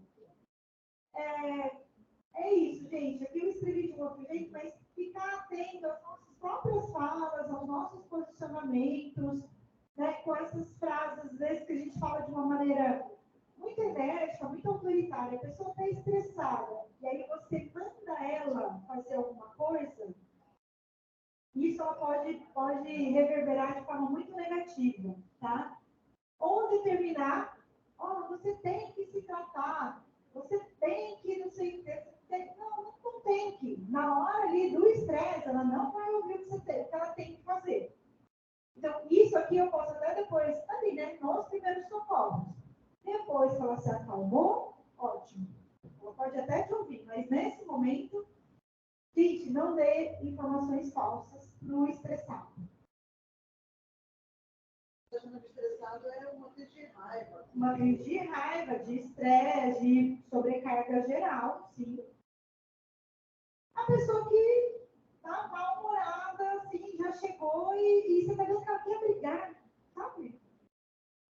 É isso, gente. Aqui eu escrevi de um outro jeito, mas ficar atento às nossas próprias falas, aos nossos posicionamentos, né, com essas frases, às vezes, que a gente fala de uma maneira muito enérgica, muito autoritária. A pessoa está estressada, e aí você manda ela fazer alguma coisa, isso ela pode reverberar de forma muito negativa, tá? Ou determinar, você tem que se tratar, você tem que, não sei o que, não tem que. Na hora ali do estresse, ela não vai ouvir o que ela tem que fazer. Então, isso aqui eu posso até depois, ali, né, nos primeiros socorros. Depois que ela se acalmou, ótimo. Ela pode até te ouvir, mas nesse momento, gente, não dê informações falsas para o estressado.
Estressado é uma crise de raiva.
Uma crise de raiva, de estresse, de sobrecarga geral, sim. A pessoa que está mal-humorada, assim, já chegou e você está vendo que ela quer brigar, sabe?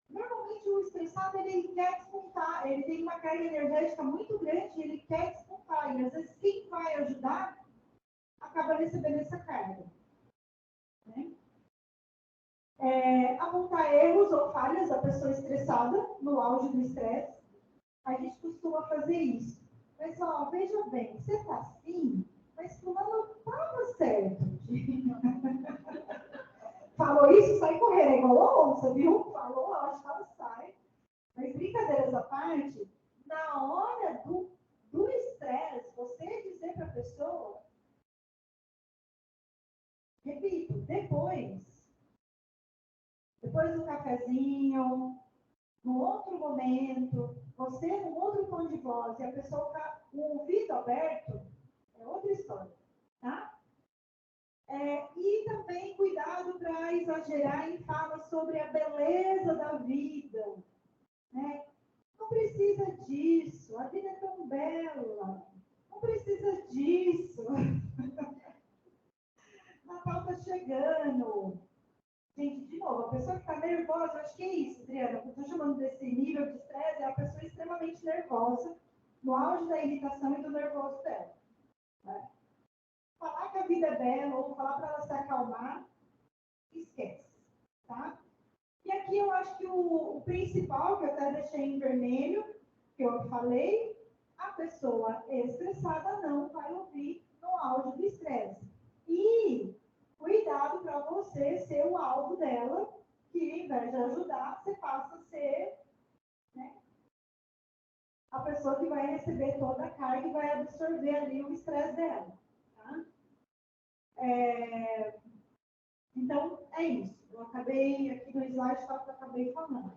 Normalmente o estressado, ele quer descontar, ele tem uma carga energética muito grande, ele quer descontar, e às vezes quem vai ajudar acaba recebendo essa carga. Né? Apontar erros ou falhas da pessoa estressada no auge do estresse, a gente costuma fazer isso. Mas, veja bem, você está assim, mas fulano estava certo. Falou isso, sai correndo, é igual a onça, viu? Falou, acho que ela sai. Mas brincadeiras à parte, na hora do estresse, você dizer para a pessoa, repito, depois do cafezinho, num outro momento, você num outro tom de voz e a pessoa ficar com o ouvido aberto, é outra história, tá? E também cuidado para exagerar em fala sobre a beleza da vida, né? Não precisa disso, a vida é tão bela, não precisa disso. Natal está chegando. Gente, de novo, a pessoa que está nervosa, eu acho que é isso, Adriana, eu estou chamando desse nível de estresse, é a pessoa extremamente nervosa, no auge da irritação e do nervoso dela. Né? Falar que a vida é bela, ou falar para ela se acalmar, esquece, tá? E aqui eu acho que o principal, que eu até deixei em vermelho, que eu falei, a pessoa estressada não vai ouvir no auge do estresse. E cuidado para você ser o alvo dela, que ao invés de ajudar, você passa a ser, né, a pessoa que vai receber toda a carga e vai absorver ali o estresse dela. Tá? Então, é isso. Eu acabei, aqui no slide, eu acabei falando.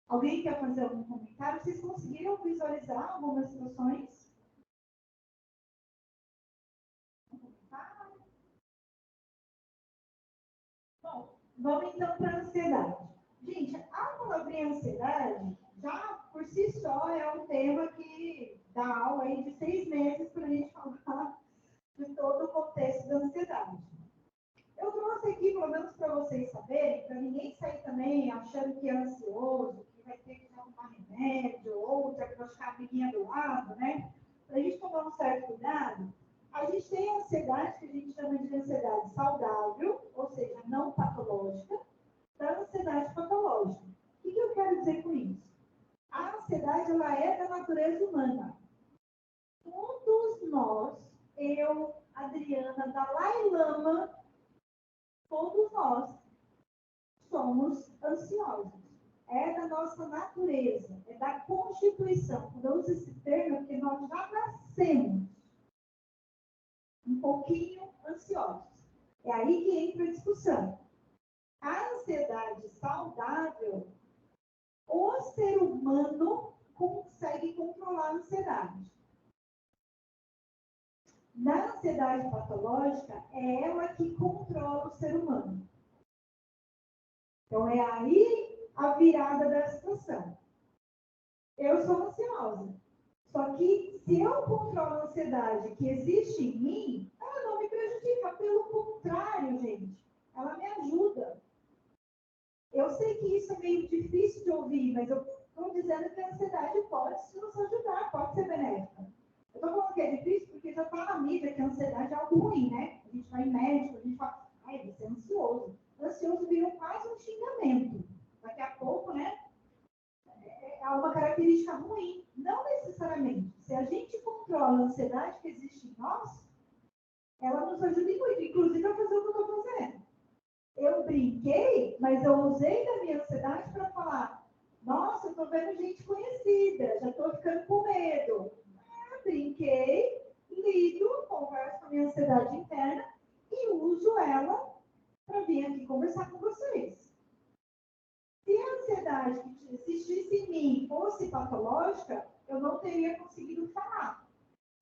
Alguém quer fazer algum comentário? Vocês conseguiram visualizar algumas situações? Bom, vamos então para a ansiedade. Gente, a palavrinha ansiedade, já por si só, é um tema que dá aula aí de 6 meses para a gente falar de todo o contexto da ansiedade. Eu trouxe aqui, pelo menos para vocês saberem, para ninguém sair também achando que é ansioso, que vai ter que tomar remédio, ou diagnosticar a amiguinha do lado, né? Para a gente tomar um certo cuidado, a gente tem a ansiedade, que a gente chama de ansiedade saudável, ou seja, não patológica, da ansiedade patológica. O que eu quero dizer com isso? A ansiedade, ela é da natureza humana. Todos nós, eu, Adriana, Dalai Lama, todos nós somos ansiosos. É da nossa natureza, é da constituição. Quando eu uso esse termo, é porque nós já nascemos um pouquinho ansiosos. É aí que entra a discussão. A ansiedade saudável, o ser humano consegue controlar a ansiedade. Na ansiedade patológica, é ela que controla o ser humano. Então, é aí a virada da situação. Eu sou ansiosa. Só que, se eu controlo a ansiedade que existe em mim, ela não me prejudica. Pelo contrário, gente, ela me ajuda. Eu sei que isso é meio difícil de ouvir, mas eu estou dizendo que a ansiedade pode nos ajudar, pode ser benéfica. Eu estou falando que é difícil porque já está na mídia que a ansiedade é algo ruim, né? A gente vai em médico, a gente fala, ai, você é ansioso. Ansioso virou quase um xingamento. Daqui a pouco, né? É uma característica ruim. Não necessariamente. Se a gente controla a ansiedade que existe em nós, ela nos ajuda muito, inclusive a fazer o que eu estou fazendo. Eu brinquei, mas eu usei da minha ansiedade para falar, nossa, eu estou vendo gente conhecida, já estou ficando com medo. Brinquei, lido, converso com a minha ansiedade interna e uso ela para vir aqui conversar com vocês. Se a ansiedade que existisse em mim fosse patológica, eu não teria conseguido falar.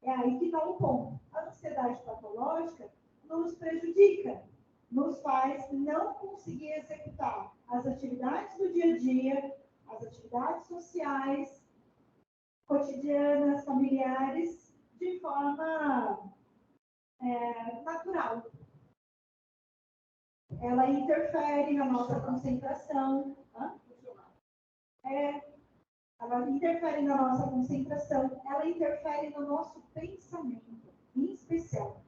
É aí que está o ponto. A ansiedade patológica nos prejudica, nos faz não conseguir executar as atividades do dia a dia, as atividades sociais, cotidianas, familiares, de forma natural. Ela interfere na nossa concentração. Ela interfere na nossa concentração, ela interfere no nosso pensamento, em especial.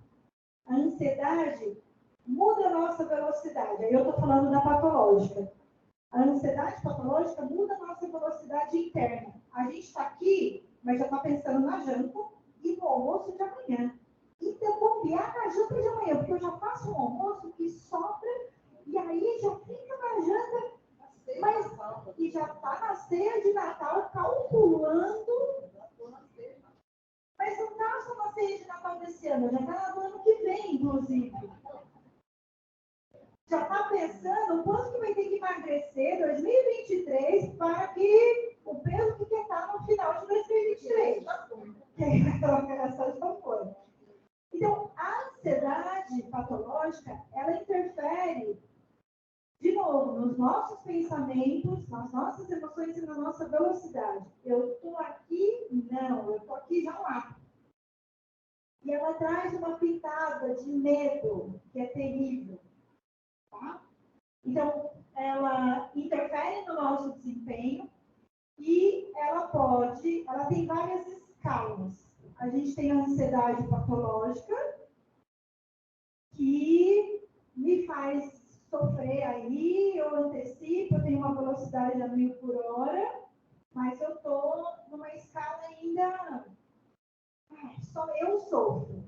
A ansiedade muda a nossa velocidade. Aí eu estou falando da patológica. A ansiedade patológica muda a nossa velocidade interna. A gente está aqui, mas já está pensando na janta e no almoço de amanhã. E bobear na janta de amanhã, porque eu já faço um almoço que sobra, e aí já fica na janta, mas e já está na ceia de Natal calculando. Mas não está só na ceia de Natal desse ano, já está no ano que vem, inclusive. Já está pensando quanto que vai ter que emagrecer 2023 para que o peso que quer estar no final de 2023. Que aquela operação já foi. Então, a ansiedade patológica, ela interfere, de novo, nos nossos pensamentos, nas nossas emoções e na nossa velocidade. Eu estou aqui? Não, eu estou aqui já lá. E ela traz uma pitada de medo, que é terrível. Tá? Então, ela interfere no nosso desempenho e ela tem várias escalas. A gente tem a ansiedade patológica, que me faz sofrer aí, eu antecipo, eu tenho uma velocidade a 1000 por hora, mas eu estou numa escala ainda, só eu sofro.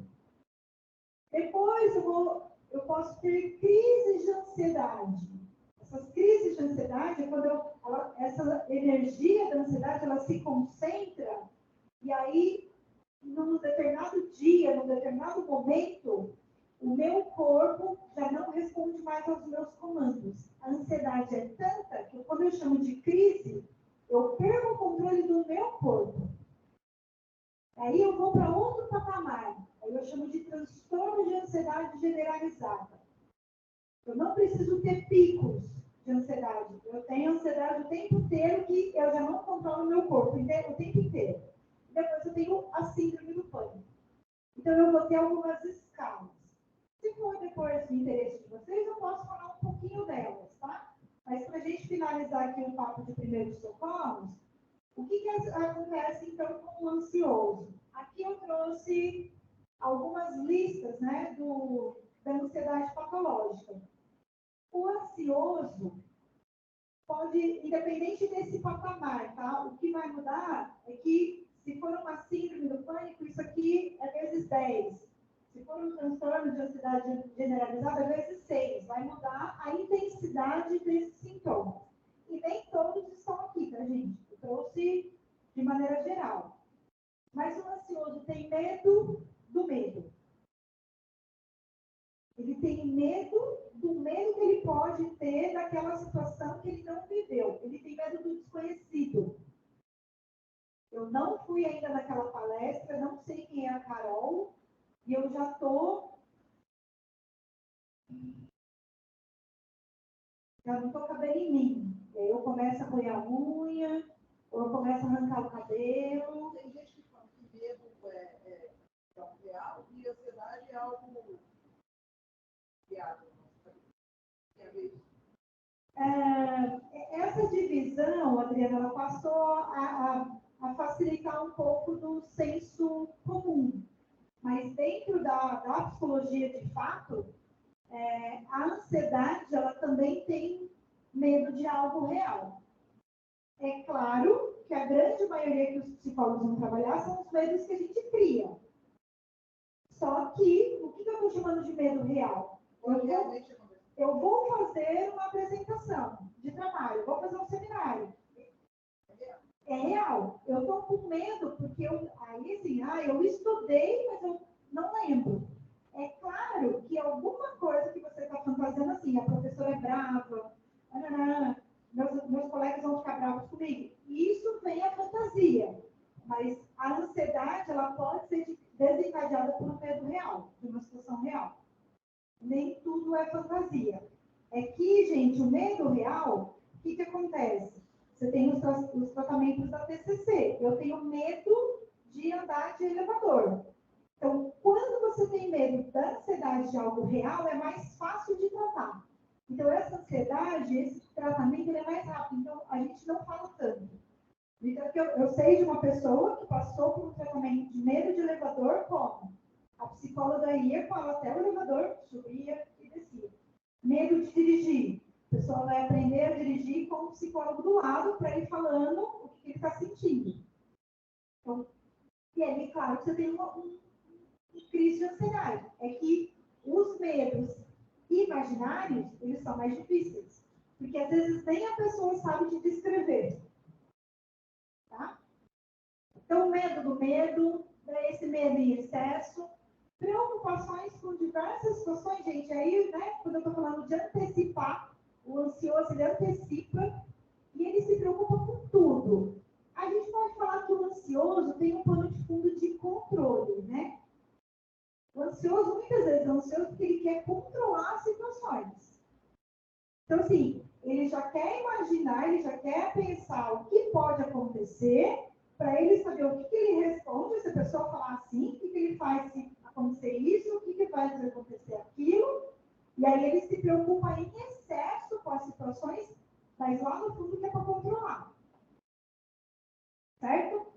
Depois eu posso ter crises de ansiedade. Essas crises de ansiedade é quando essa energia da ansiedade ela se concentra e aí, num determinado dia, num determinado momento, o meu corpo já não responde mais aos meus comandos. A ansiedade é tanta que quando eu chamo de crise, eu perco o controle do meu corpo. Aí eu vou para outro patamar. Aí eu chamo de transtorno de ansiedade generalizada. Eu não preciso ter picos de ansiedade. Eu tenho ansiedade o tempo inteiro que eu já não controlo o meu corpo o tempo inteiro. Depois eu tenho a síndrome do pânico. Então eu vou ter algumas escalas. Se for depois do interesse de vocês, eu posso falar um pouquinho delas, tá? Mas para a gente finalizar aqui o papo de primeiros socorros, o que acontece então com o ansioso? Aqui eu trouxe algumas listas, né, da ansiedade patológica. O ansioso pode, independente desse patamar, tá? O que vai mudar é que, se for uma síndrome do pânico, isso aqui é vezes 10. Se for um transtorno de ansiedade generalizada, é vezes 6. Vai mudar a intensidade desses sintomas. E nem todos estão aqui, tá, gente? Eu trouxe de maneira geral. Mas o ansioso tem medo do medo. Ele tem medo do medo que ele pode ter daquela situação que ele não viveu. Ele tem medo do desconhecido. Eu não fui ainda naquela palestra, não sei quem é a Carol, e eu já não estou cabelo em mim. E aí eu começo a roer a unha, ou eu começo a arrancar o cabelo.
Tem gente que fala que medo é algo real e ansiedade é algo viável. Tem a ver isso.
Essa divisão, Adriana, ela passou a facilitar um pouco do senso comum. Mas dentro da psicologia de fato, a ansiedade ela também tem medo de algo real. É claro que a grande maioria que os psicólogos vão trabalhar são os medos que a gente cria. Só que, o que eu estou chamando de medo real? Eu vou fazer uma apresentação de trabalho, vou fazer um seminário. É real. Eu estou com medo porque eu estudei, mas eu não lembro. É claro que alguma coisa que você está fantasiando assim, a professora é brava, meus colegas vão ficar bravos comigo. Isso vem a fantasia. Mas a ansiedade, ela pode ser desencadeada por um medo real, de uma situação real. Nem tudo é fantasia. É que, gente, o medo real, o que acontece? Você tem os tratamentos da TCC. Eu tenho medo de andar de elevador. Então, quando você tem medo da ansiedade de algo real, é mais fácil de tratar. Então, essa ansiedade, esse tratamento, ele é mais rápido. Então, a gente não fala tanto. Então, eu sei de uma pessoa que passou por um tratamento de medo de elevador, como? A psicóloga ia com ela até o elevador, subia e descia. Medo de dirigir. A pessoa vai aprender a dirigir com o psicólogo do lado, para ir falando o que ele está sentindo. Então, e aí, claro, que você tem uma crise de ansiedade. É que os medos imaginários, eles são mais difíceis. Porque, às vezes, nem a pessoa sabe te descrever. Tá? Então, o medo do medo, esse medo em excesso, preocupações com diversas situações, gente. Aí, né, quando eu estou falando de antecipar, o ansioso, ele antecipa e ele se preocupa com tudo. A gente pode falar que o ansioso tem um plano de fundo de controle, né? O ansioso, muitas vezes, é ansioso porque ele quer controlar as situações. Então, assim, ele já quer imaginar, ele já quer pensar o que pode acontecer, para ele saber o que ele responde, se a pessoa falar assim, o que ele faz se acontecer isso, o que vai acontecer aquilo, e aí ele se preocupa em excesso com as situações, mas lá no fundo que é para controlar. Certo?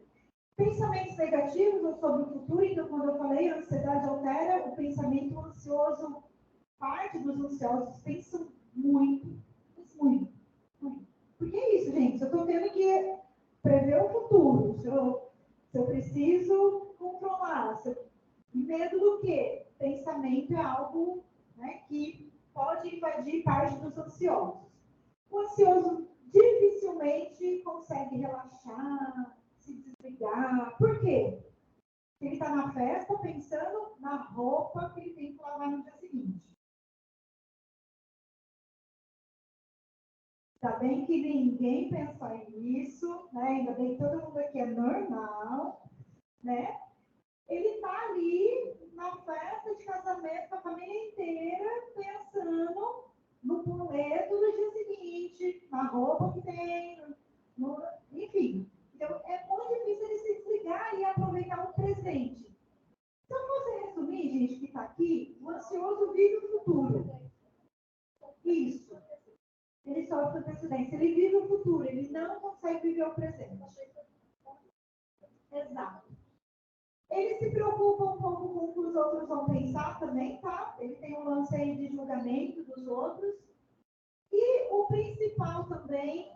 Pensamentos negativos sobre o futuro, então quando eu falei, a ansiedade altera o pensamento ansioso, parte dos ansiosos pensam muito. Porque é isso, gente, se eu estou tendo que prever o futuro, se eu preciso controlar, medo do quê? Pensamento é algo, né, que pode invadir parte dos ansiosos. O ansioso dificilmente consegue relaxar, se desligar. Por quê? Ele está na festa pensando na roupa que ele tem que lavar no dia seguinte. Ainda bem que ninguém pensa nisso, né? Ainda bem que todo mundo aqui é normal, né? Ele está ali na festa de casamento com a família inteira, pensando no boleto do dia seguinte, na roupa que tem, enfim. Então, é muito difícil ele se desligar e aproveitar o presente. Se eu fosse resumir, gente, que está aqui, o ansioso vive o futuro. Isso. Ele sofre com antecedência. Ele vive o futuro, ele não consegue viver o presente. Exato. Ele se preocupa um pouco com o que os outros vão pensar também, tá? Ele tem um lance aí de julgamento dos outros. E o principal também,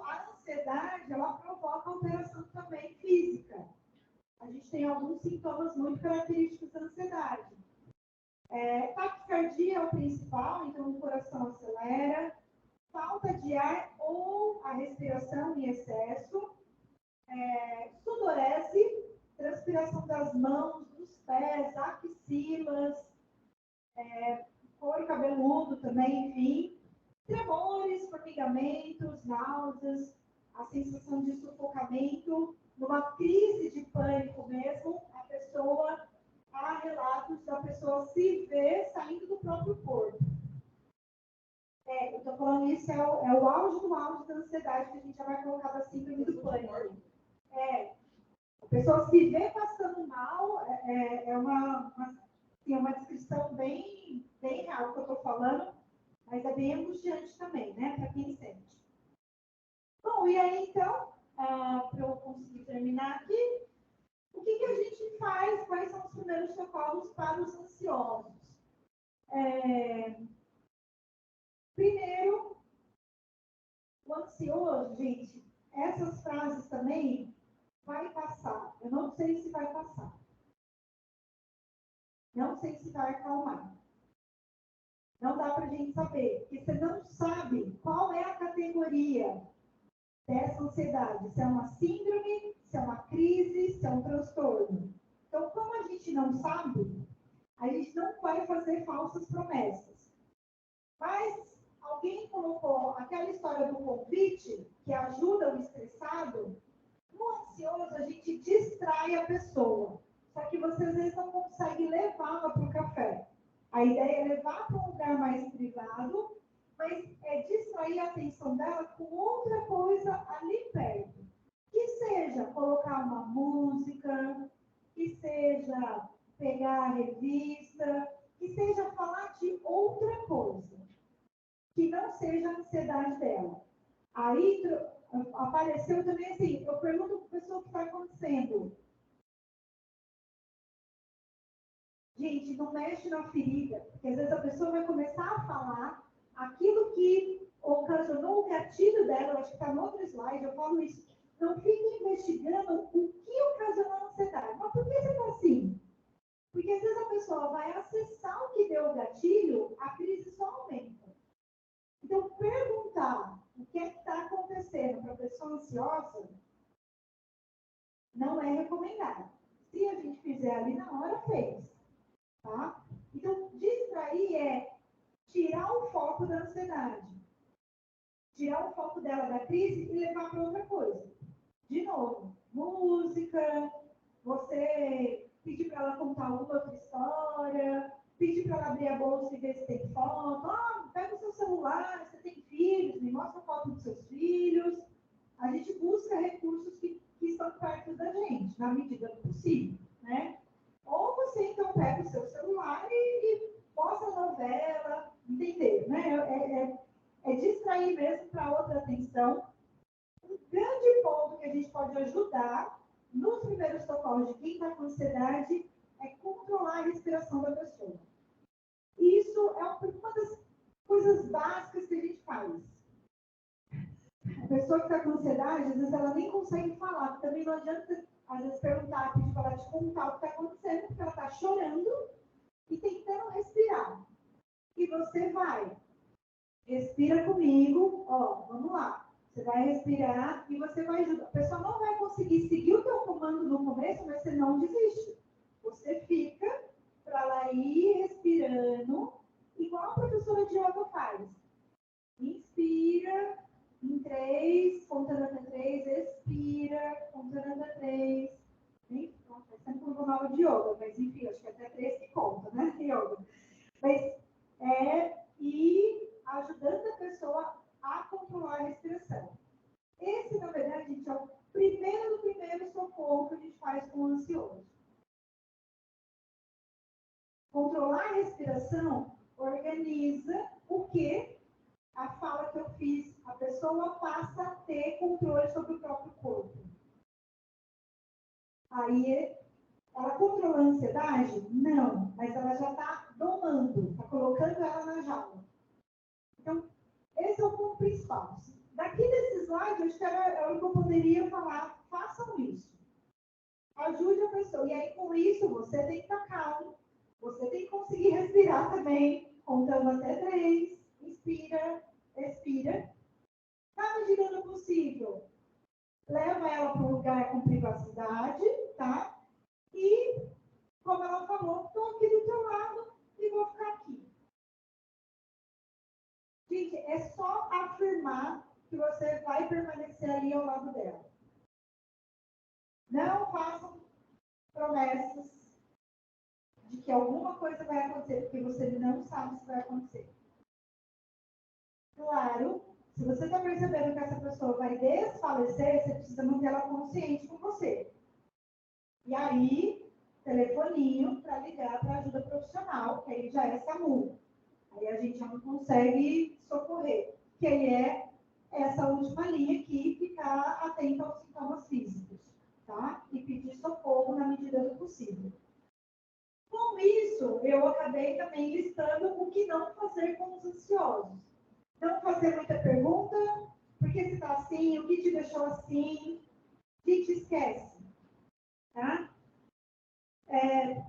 a ansiedade, ela provoca alteração também física. A gente tem alguns sintomas muito característicos da ansiedade. Taquicardia é o principal, então o coração acelera. Falta de ar ou a respiração em excesso. Sudorese, transpiração das mãos, dos pés, axilas, couro cabeludo também, enfim. Tremores, formigamentos, náuseas, a sensação de sufocamento, numa crise de pânico mesmo, a pessoa há relatos da pessoa se ver saindo do próprio corpo. Eu estou falando isso, é o auge do auge da ansiedade, que a gente já vai colocar da síndrome do pânico. A pessoa se vê passando mal, uma descrição bem real que eu estou falando, mas é bem angustiante também, né, para quem sente. Bom, e aí então, para eu conseguir terminar aqui, o que a gente faz? Quais são os primeiros socorros para os ansiosos? Primeiro, o ansioso, gente, essas frases também vai passar. Eu não sei se vai passar. Não sei se vai acalmar. Não dá para a gente saber, porque você não sabe qual é a categoria dessa ansiedade. Se é uma síndrome, se é uma crise, se é um transtorno. Então, como a gente não sabe, a gente não vai fazer falsas promessas. Mas alguém colocou aquela história do convite, que ajuda o estressado. No ansioso, a gente distrai a pessoa. Só que você, às vezes, não consegue levá-la para o café. A ideia é levar para um lugar mais privado, mas é distrair a atenção dela com outra coisa ali perto. Que seja colocar uma música, que seja pegar a revista, que seja falar de outra coisa, que não seja a ansiedade dela. Aí apareceu também assim, eu pergunto para a pessoa o que está acontecendo. Gente, não mexe na ferida, porque às vezes a pessoa vai começar a falar aquilo que ocasionou o gatilho dela, eu acho que está no outro slide, eu falo isso. Não fique investigando o que ocasionou a ansiedade. Mas por que você está assim? Porque às vezes a pessoa vai acessar o que deu o gatilho, a crise só aumenta. Então, perguntar o que é que está acontecendo para a pessoa ansiosa não é recomendado. Se a gente fizer ali na hora, fez. Tá? Então, distrair é tirar o foco da ansiedade. Tirar o foco dela da crise e levar para outra coisa. De novo, música, você pedir para ela contar alguma outra história, pedir para ela abrir a bolsa e ver se tem foto. Pega o seu celular, você tem filhos, me mostra a foto dos seus filhos. A gente busca recursos que estão perto da gente, na medida do possível, né? Ou você, então, pega o seu celular e mostra a novela, entender, né? É distrair mesmo para outra atenção. Um grande ponto que a gente pode ajudar nos primeiros socorros de quem está com ansiedade é controlar a respiração da pessoa. Isso é uma das coisas básicas que a gente faz. A pessoa que está com ansiedade, às vezes ela nem consegue falar, porque também não adianta, às vezes, perguntar, pedir para ela te contar o que está acontecendo, porque ela está chorando e tentando respirar. E você vai, respira comigo, vamos lá. Você vai respirar e você vai ajudar. A pessoa não vai conseguir seguir o teu comando no começo, mas você não desiste. Você fica para lá ir respirando, igual a professora de yoga faz. Inspira em 3, contando até 3, expira, contando até 3. É sempre uma nova de yoga, mas enfim, acho que até 3 que conta, né? Yoga. Mas e ajudando a pessoa a controlar a respiração. Esse, na verdade, gente, é o primeiro socorro que a gente faz com o ansioso. Controlar a respiração organiza o que a fala que eu fiz, a pessoa passa a ter controle sobre o próprio corpo. Aí, ela controla a ansiedade? Não, mas ela já está domando, está colocando ela na jaula. Então, esse é o ponto principal. Daqui desse slide, acho que era o que eu poderia falar. Façam isso. Ajude a pessoa. E aí, com isso, você tem que estar calmo. Você tem que conseguir respirar também, contando até 3. Inspira, expira. Na medida do possível, leva ela para um lugar com privacidade, tá? E, como ela falou, estou aqui do teu lado e vou ficar aqui. Gente, é só afirmar que você vai permanecer ali ao lado dela. Não façam promessas. de que alguma coisa vai acontecer, porque você não sabe se vai acontecer. Claro, se você está percebendo que essa pessoa vai desfalecer, você precisa manter ela consciente com você. E aí, telefoninho para ligar para ajuda profissional, que aí já é SAMU. Aí a gente já não consegue socorrer, que aí é essa última linha aqui, ficar atento aos sintomas físicos, tá? E pedir socorro na medida do possível. Com isso, eu acabei também listando o que não fazer com os ansiosos. Não fazer muita pergunta, por que você está assim, o que te deixou assim, o que te esquece, tá?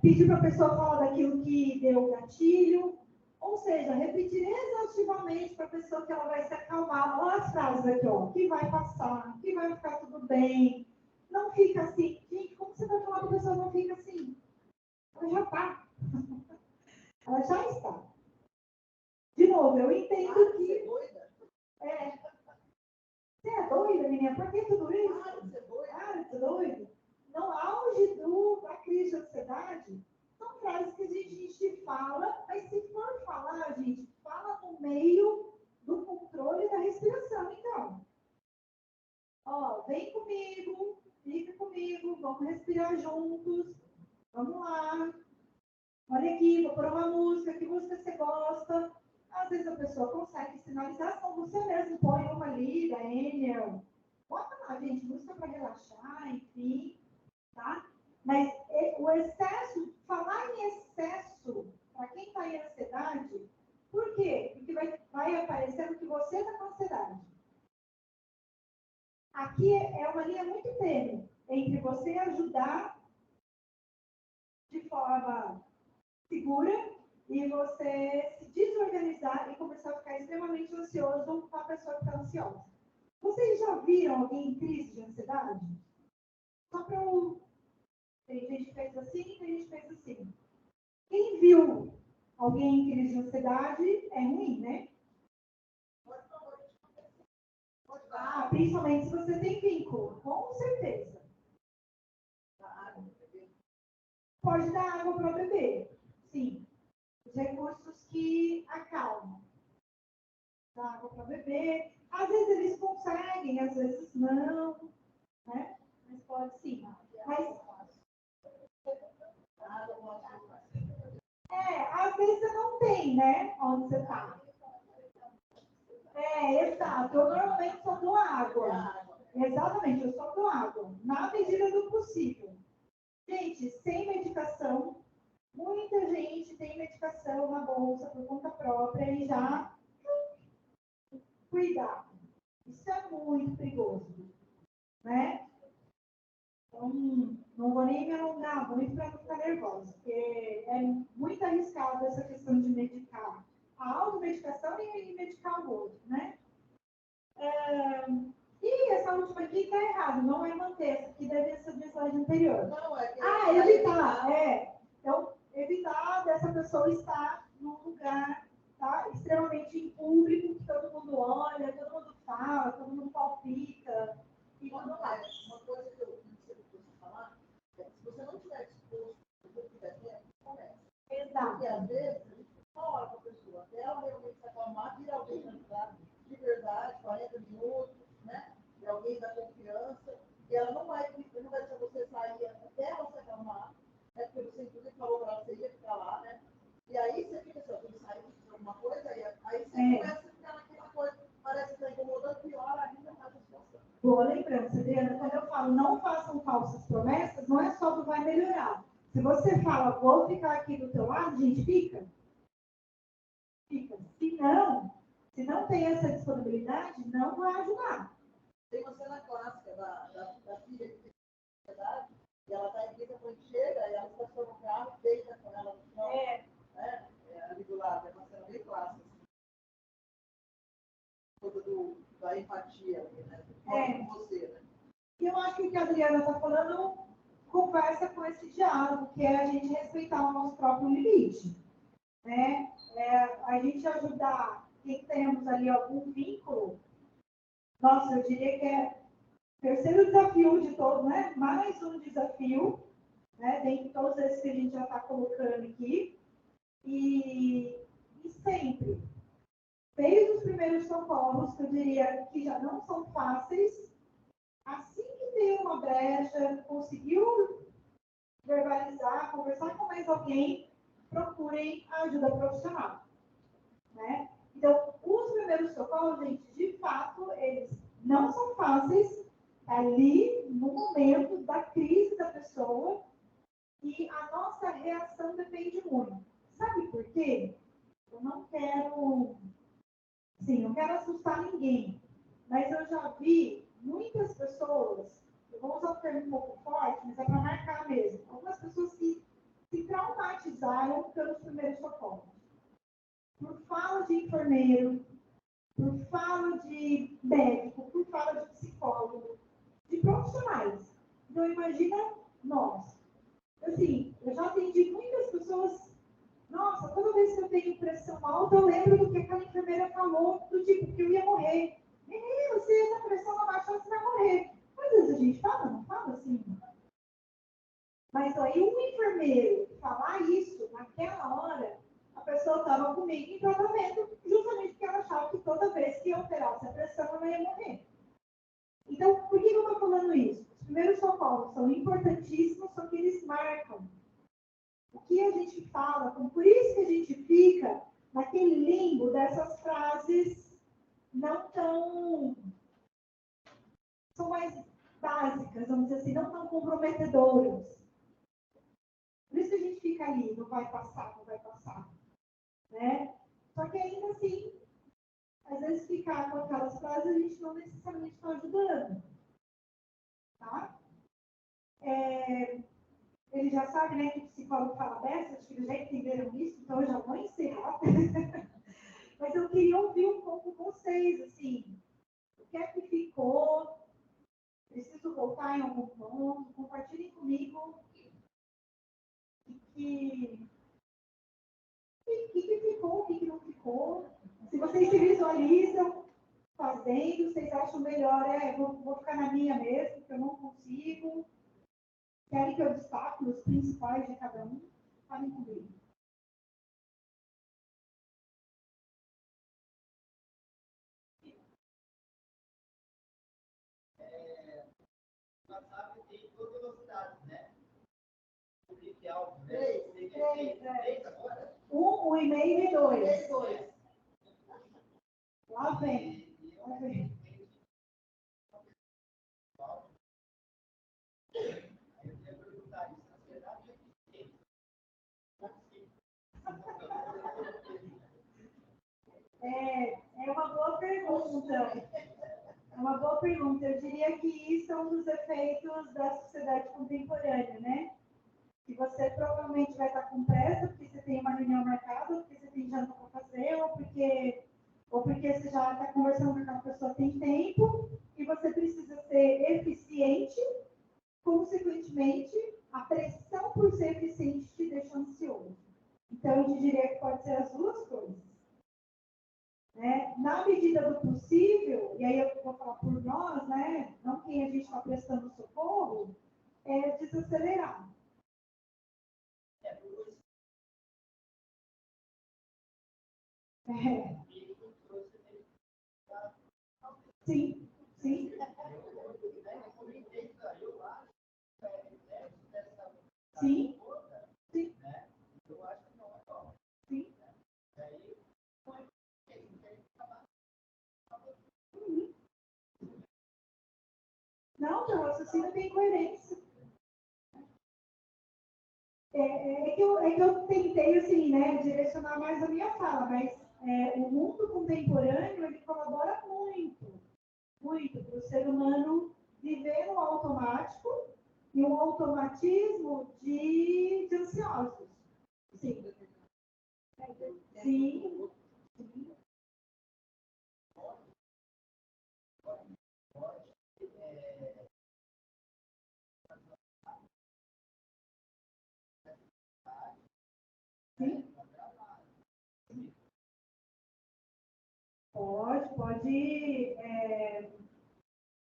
Pedir para a pessoa falar daquilo que deu o gatilho, ou seja, repetir exaustivamente para a pessoa que ela vai se acalmar. Olha as frases aqui, ó, que vai passar, que vai ficar tudo bem, não fica assim. Gente, como você vai falar para a pessoa não fica assim? Ela já está. Ela já está. De novo, eu entendo que...
Você é doida?
Você é doida, menina? Por que tudo isso?
Você é doida?
Você é doida? No auge da crise de ansiedade, são frases que a gente fala, mas se for falar, gente, fala no meio do controle da respiração, então. Ó, vem comigo, fica comigo, vamos respirar juntos, vamos lá. Olha aqui, vou pôr uma música, que música você gosta? Às vezes a pessoa consegue sinalizar, só você mesmo põe uma ali, da Enel. Bota lá, gente, música para relaxar, enfim, tá? Mas o excesso, falar em excesso, para quem está em ansiedade, por quê? Porque vai aparecendo que você está com ansiedade. Aqui é uma linha muito tênue entre você ajudar de forma segura e você se desorganizar e começar a ficar extremamente ansioso com a pessoa que está ansiosa. Vocês já viram alguém em crise de ansiedade? Só para eu... Tem gente que fez assim, tem gente que fez assim. Quem viu alguém em crise de ansiedade é ruim, né? Principalmente se você tem vínculo, com certeza. Pode dar água para beber, sim. Os recursos que acalmam. Dá água para beber. Às vezes eles conseguem, às vezes não, né? Mas pode sim. Mas, às vezes você não tem, né? Onde você está. Exato. Eu normalmente só dou água. Exatamente, eu só dou água. Na medida do possível. Gente, sem medicação, muita gente tem medicação na bolsa por conta própria e já cuidado. Isso é muito perigoso, né? Então, não vou nem me alongar muito para não ficar nervosa, porque é muito arriscado essa questão de medicar a automedicação e medicar o outro, né? E essa última aqui está errada, não é manter, essa aqui deve ser do slide anterior.
Não,
Evitar, Então, evitar dessa pessoa estar num lugar, tá, extremamente em público, que todo mundo olha, todo mundo fala, todo mundo palpita, e tudo mais.
Uma coisa que eu não sei o que você falar, é que se você não tiver disposto, se você tiver tempo, comece.
Exato.
Porque às vezes, a gente fala com a pessoa, até ela realmente se acalmar, vir alguém candidato de verdade, 40 minutos, né? E alguém da confiança, e ela não vai deixar você sair até ela se acalmar, né? Porque você inclusive falou para ela que você ia ficar lá, né? E aí você fica assim, tem que sair de alguma coisa, aí você começa a ficar naquela coisa, parece que está incomodando, pior ainda mais a situação.
Boa lembrança, Adriana. Quando eu falo não façam falsas promessas, não é só do vai melhorar. Se você fala, vou ficar aqui do teu lado, gente, fica. Fica. Se não tem essa disponibilidade, não vai ajudar.
Tem uma cena clássica da filha que tem ansiedade, e ela está em casa quando chega, e ela estaciona no carro e deita com ela no chão. Ali do lado, é uma cena bem clássica. Coisa da empatia, né? Com você, né?
E eu acho que o que a Adriana está falando conversa com esse diálogo, que é a gente respeitar o nosso próprio limite. Né? A gente ajudar quem temos ali algum vínculo. Nossa, eu diria que é o terceiro desafio de todos, né? Mais um desafio né, dentre todos esses que a gente já está colocando aqui. E sempre, desde os primeiros socorros, que eu diria que já não são fáceis, assim que tem uma brecha, conseguiu verbalizar, conversar com mais alguém, procurem a ajuda profissional, né? Então, os primeiros socorros, gente, de fato, eles não são fáceis ali no momento da crise da pessoa e a nossa reação depende muito. Sabe por quê? Eu não quero, sim, não quero assustar ninguém, mas eu já vi muitas pessoas, eu vou usar um termo um pouco forte, mas é para marcar mesmo, algumas pessoas que se traumatizaram pelos primeiros socorros. Por fala de enfermeiro, por fala de médico, por fala de psicólogo, de profissionais. Então, imagina nós. Assim, eu já atendi muitas pessoas. Nossa, toda vez que eu tenho pressão alta, eu lembro do que aquela enfermeira falou, do tipo, que eu ia morrer. Menino, se essa pressão não baixar, você vai morrer. Às vezes a gente fala, não fala assim. Mas aí um enfermeiro falar isso naquela hora, a pessoa estava comigo em tratamento, justamente porque ela achava que toda vez que eu alterasse a pressão, ela ia morrer. Então, por que eu estou falando isso? Os primeiros socorros são importantíssimos, só que eles marcam o que a gente fala. Por isso que a gente fica naquele limbo dessas frases não tão... são mais básicas, vamos dizer assim, não tão comprometedoras. Por isso que a gente fica ali, não vai passar, não vai passar. Né? Só que ainda assim, às vezes ficar com aquelas frases, a gente não necessariamente está ajudando. Tá? Ele já sabe, né, que o psicólogo fala dessa, acho que eles já entenderam isso, então eu já vou encerrar. Mas eu queria ouvir um pouco com vocês, assim, o que é que ficou? Preciso voltar em algum ponto? Compartilhem comigo o que ficou, o que não ficou. Se vocês se visualizam fazendo, vocês acham melhor, vou ficar na minha mesmo, porque eu não consigo. Querem que eu destaque os principais de cada um? Falem comigo.
WhatsApp tem duas velocidades, né? Publique áudio, né? Três agora?
1,5 e 2. Lá vem. Lá vem. É uma boa pergunta. É uma boa pergunta. Eu diria que isso é um dos efeitos da sociedade contemporânea, né? Que você provavelmente vai estar com pressa, porque você tem uma reunião marcada, ou porque você tem janta para fazer, ou porque você já está conversando com aquela pessoa tem tempo, e você precisa ser eficiente, consequentemente, a pressão por ser eficiente te deixa ansioso. Então, eu te diria que pode ser as duas coisas. Né? Na medida do possível, e aí eu vou falar por nós, né? Não quem a gente está prestando socorro, é desacelerar. Sim, sim. Sim. Sim.
Eu acho que não é bom.
Sim. Não, o raciocínio tem coerência. É que eu tentei, assim, né, direcionar mais a minha fala, mas o mundo contemporâneo, ele colabora muito, muito para o ser humano viver no automático e um automatismo de ansiosos. Sim. Sim. Sim. Sim.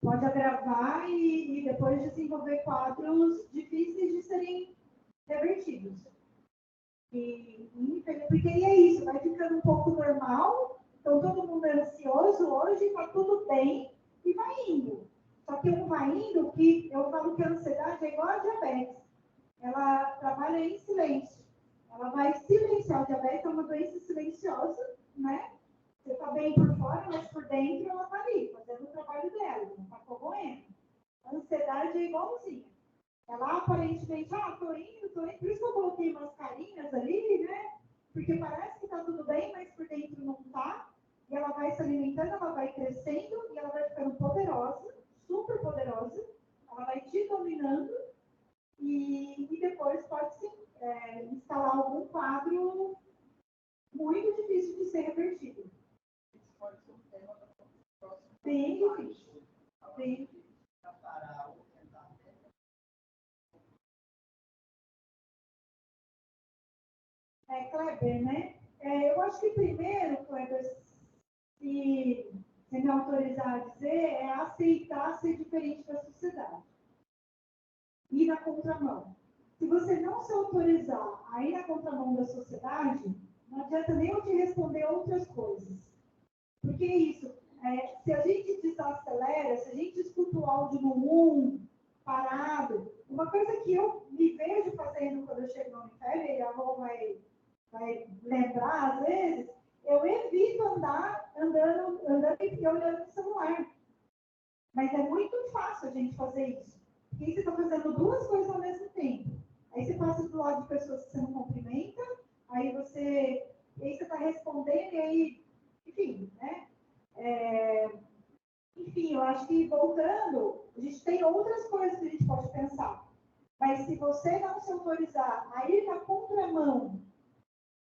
Pode agravar e depois desenvolver quadros difíceis de serem revertidos. Porque é isso, vai ficando um pouco normal, então todo mundo é ansioso hoje, está tudo bem e vai indo. Só que um vai indo, que eu falo que a ansiedade é igual a diabetes. Ela trabalha em silêncio. Ela vai silenciar. O diabetes é uma doença silenciosa, né? Você está bem por fora, mas por dentro ela está ali, fazendo o trabalho dela, não está corroendo. A ansiedade é igualzinha. Ela aparentemente, estou indo. Por isso que eu coloquei umas carinhas ali, né? Porque parece que está tudo bem, mas por dentro não está. E ela vai se alimentando, ela vai crescendo e ela vai ficando poderosa, super poderosa. Ela vai te dominando e depois pode se instalar algum quadro muito difícil de ser revertido.
Isso pode ser um tema da próxima.
Bem difícil. Bem difícil.
Parar ou tentar.
Kleber, né? Eu acho que primeiro, Kleber, se me autorizar a dizer, é aceitar ser diferente da sociedade. Ir na contramão. Se você não se autorizar a ir na contramão da sociedade, não adianta nem eu te responder outras coisas. Porque é isso. Se a gente desacelera, se a gente escuta o áudio no parado, uma coisa que eu me vejo fazendo quando eu chego no Unifeb, e a Rô vai lembrar às vezes, eu evito andando e olhando no celular. Mas é muito fácil a gente fazer isso. Porque aí você está fazendo duas coisas ao mesmo tempo. Aí você passa do lado de pessoas que você não cumprimenta, aí você está respondendo, e aí, enfim, né? Enfim, eu acho que voltando, a gente tem outras coisas que a gente pode pensar. Mas se você não se autorizar a ir na contramão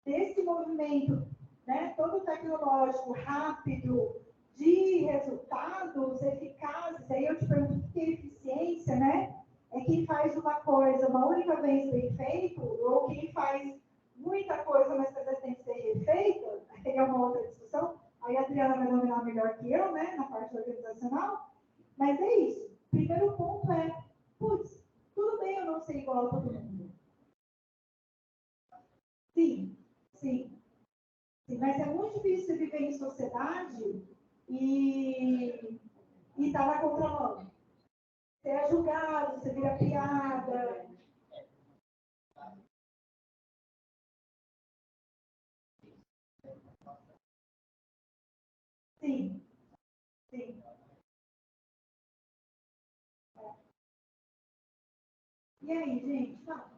desse movimento, né, todo tecnológico, rápido, de resultados eficazes, aí eu te pergunto o que é eficiência, né? É quem faz uma coisa uma única vez bem feito, ou quem faz muita coisa, mas às vezes tem que ser refeita, aí é uma outra discussão. Aí a Adriana vai dominar melhor que eu, né, na parte organizacional. Mas é isso. Primeiro ponto é, tudo bem eu não ser igual a todo mundo. Sim. Sim, mas é muito difícil você viver em sociedade e estar na contramão. Você é julgado, você vira piada. Sim. E aí, gente? Tá.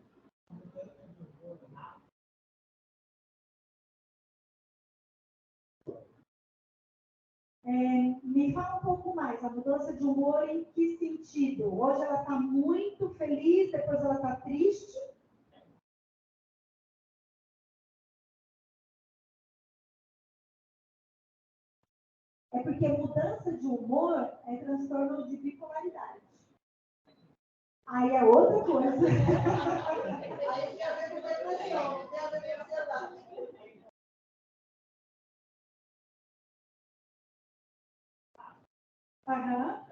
Me fala um pouco mais, a mudança de humor em que sentido? Hoje ela está muito feliz, depois ela está triste? É porque mudança de humor é transtorno de bipolaridade. Aí é outra coisa.
Aí tem a ver com depressão, tem a ver com ansiedade.
Aham.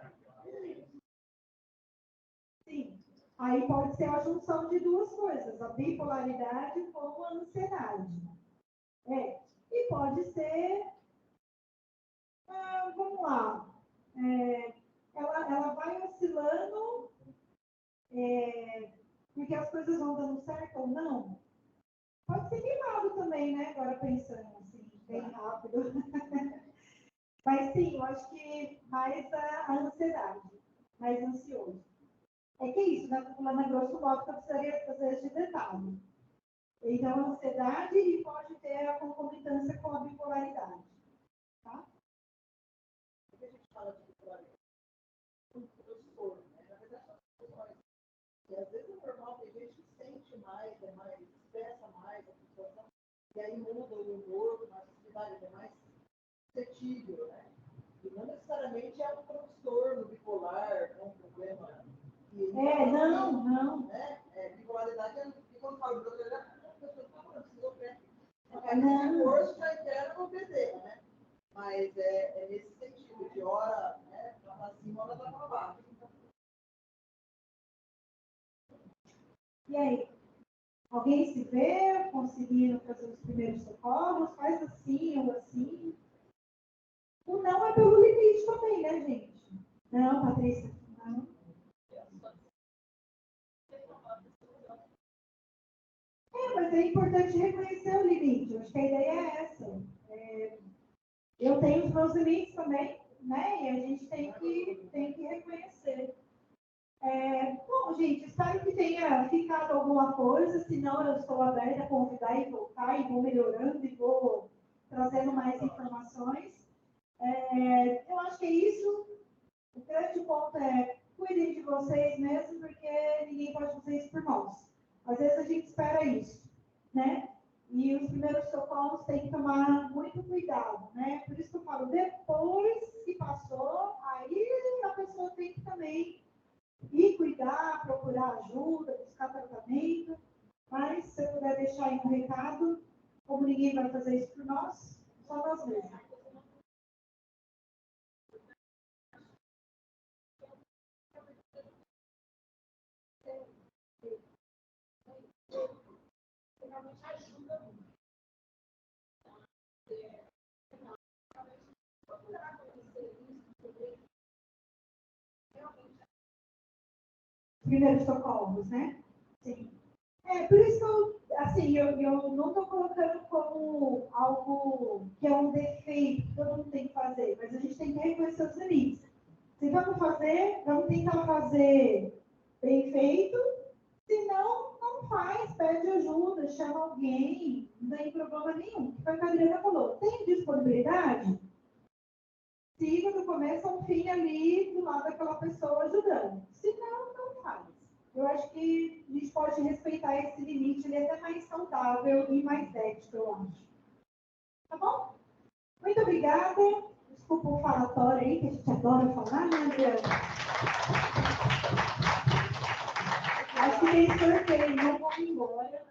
Sim. Aí pode ser a junção de duas coisas, a bipolaridade com a ansiedade. E pode ser, vamos lá, ela vai oscilando, porque as coisas vão dando certo ou não. Pode ser queimado também, né? Agora pensando assim, bem rápido. Mas sim, eu acho que mais a ansiedade, mais ansioso. É que é isso, né? Na grosso modo, eu precisaria fazer esse detalhe. Então, a ansiedade e pode ter a concomitância com a bipolaridade. Tá?
O que a gente fala de bipolaridade? Um transtorno, né? Na verdade, são transtornos. E às vezes é normal, tem gente que sente mais, expressa mais a situação, e aí muda o humor, a sensibilidade é mais suscetível, né? E não necessariamente é um transtorno bipolar, um problema.
Não.
Né? Bipolaridade é que quando fala de bipolaridade, a pessoa está falando esquizofrênica.
Não.
O curso já integra no BD, né? Mas é nesse sentido, de hora, né? Ela está acima, hora está para baixo.
E aí? Alguém se vê conseguindo fazer os primeiros socorros? Faz assim ou assim. O não é pelo limite também, né, gente? Não, Patrícia, não. Mas é importante reconhecer o limite. Eu acho que a ideia é essa. Eu tenho os meus limites também, né? E a gente tem que reconhecer. Bom, gente, espero que tenha ficado alguma coisa. Se não, eu estou aberta a convidar e voltar, e vou melhorando, e vou trazendo mais informações. Eu acho que é isso. O grande ponto é cuidem de vocês mesmo, porque ninguém pode fazer isso por nós. Às vezes a gente espera isso, né? E os primeiros socorros tem que tomar muito cuidado, né? Por isso que eu falo, depois que passou, aí a pessoa tem que também ir cuidar, procurar ajuda, buscar tratamento. Mas se eu puder deixar aí um recado, como ninguém vai fazer isso por nós, só nós mesmos. Primeiros socorros, né? Sim. Por isso que eu não estou colocando como algo que é um defeito que todo mundo tem que fazer, mas a gente tem que reconhecer os limites. Se vamos fazer, vamos tentar fazer bem feito, se não, não faz, pede ajuda, chama alguém, não tem problema nenhum. Foi o que a Adriana falou, tem disponibilidade? Siga do começo ao fim ali do lado daquela pessoa ajudando. Se não, não faz. Eu acho que a gente pode respeitar esse limite, ele é até mais saudável e mais ético, eu acho. Tá bom? Muito obrigada. Desculpa o falatório aí, que a gente adora falar, né, Adriana? Acho que tem sorteio, não vou embora.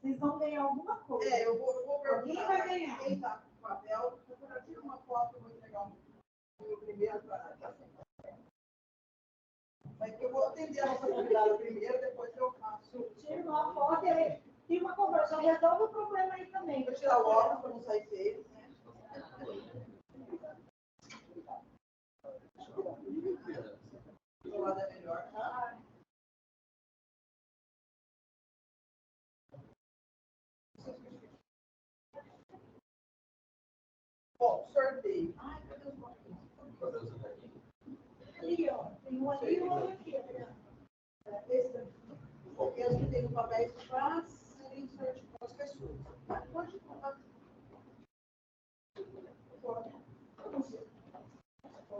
Vocês vão ganhar alguma coisa.
Eu vou perguntar.
Alguém vai ganhar.
Quem está com o papel, eu tiro uma foto, eu vou entregar o primeiro para mas eu vou atender a nossa convidada primeiro, depois eu faço.
Tira uma foto e tem uma conversa. Resolve o problema aí também.
Vou tirar o óculos para não sair feio. O lado é melhor, tá? Bom, sorteio. Ai, cadê os bolinhos? Ali, ó. Tem um ali e um aqui. Esse que tem no papel para serem sorteados.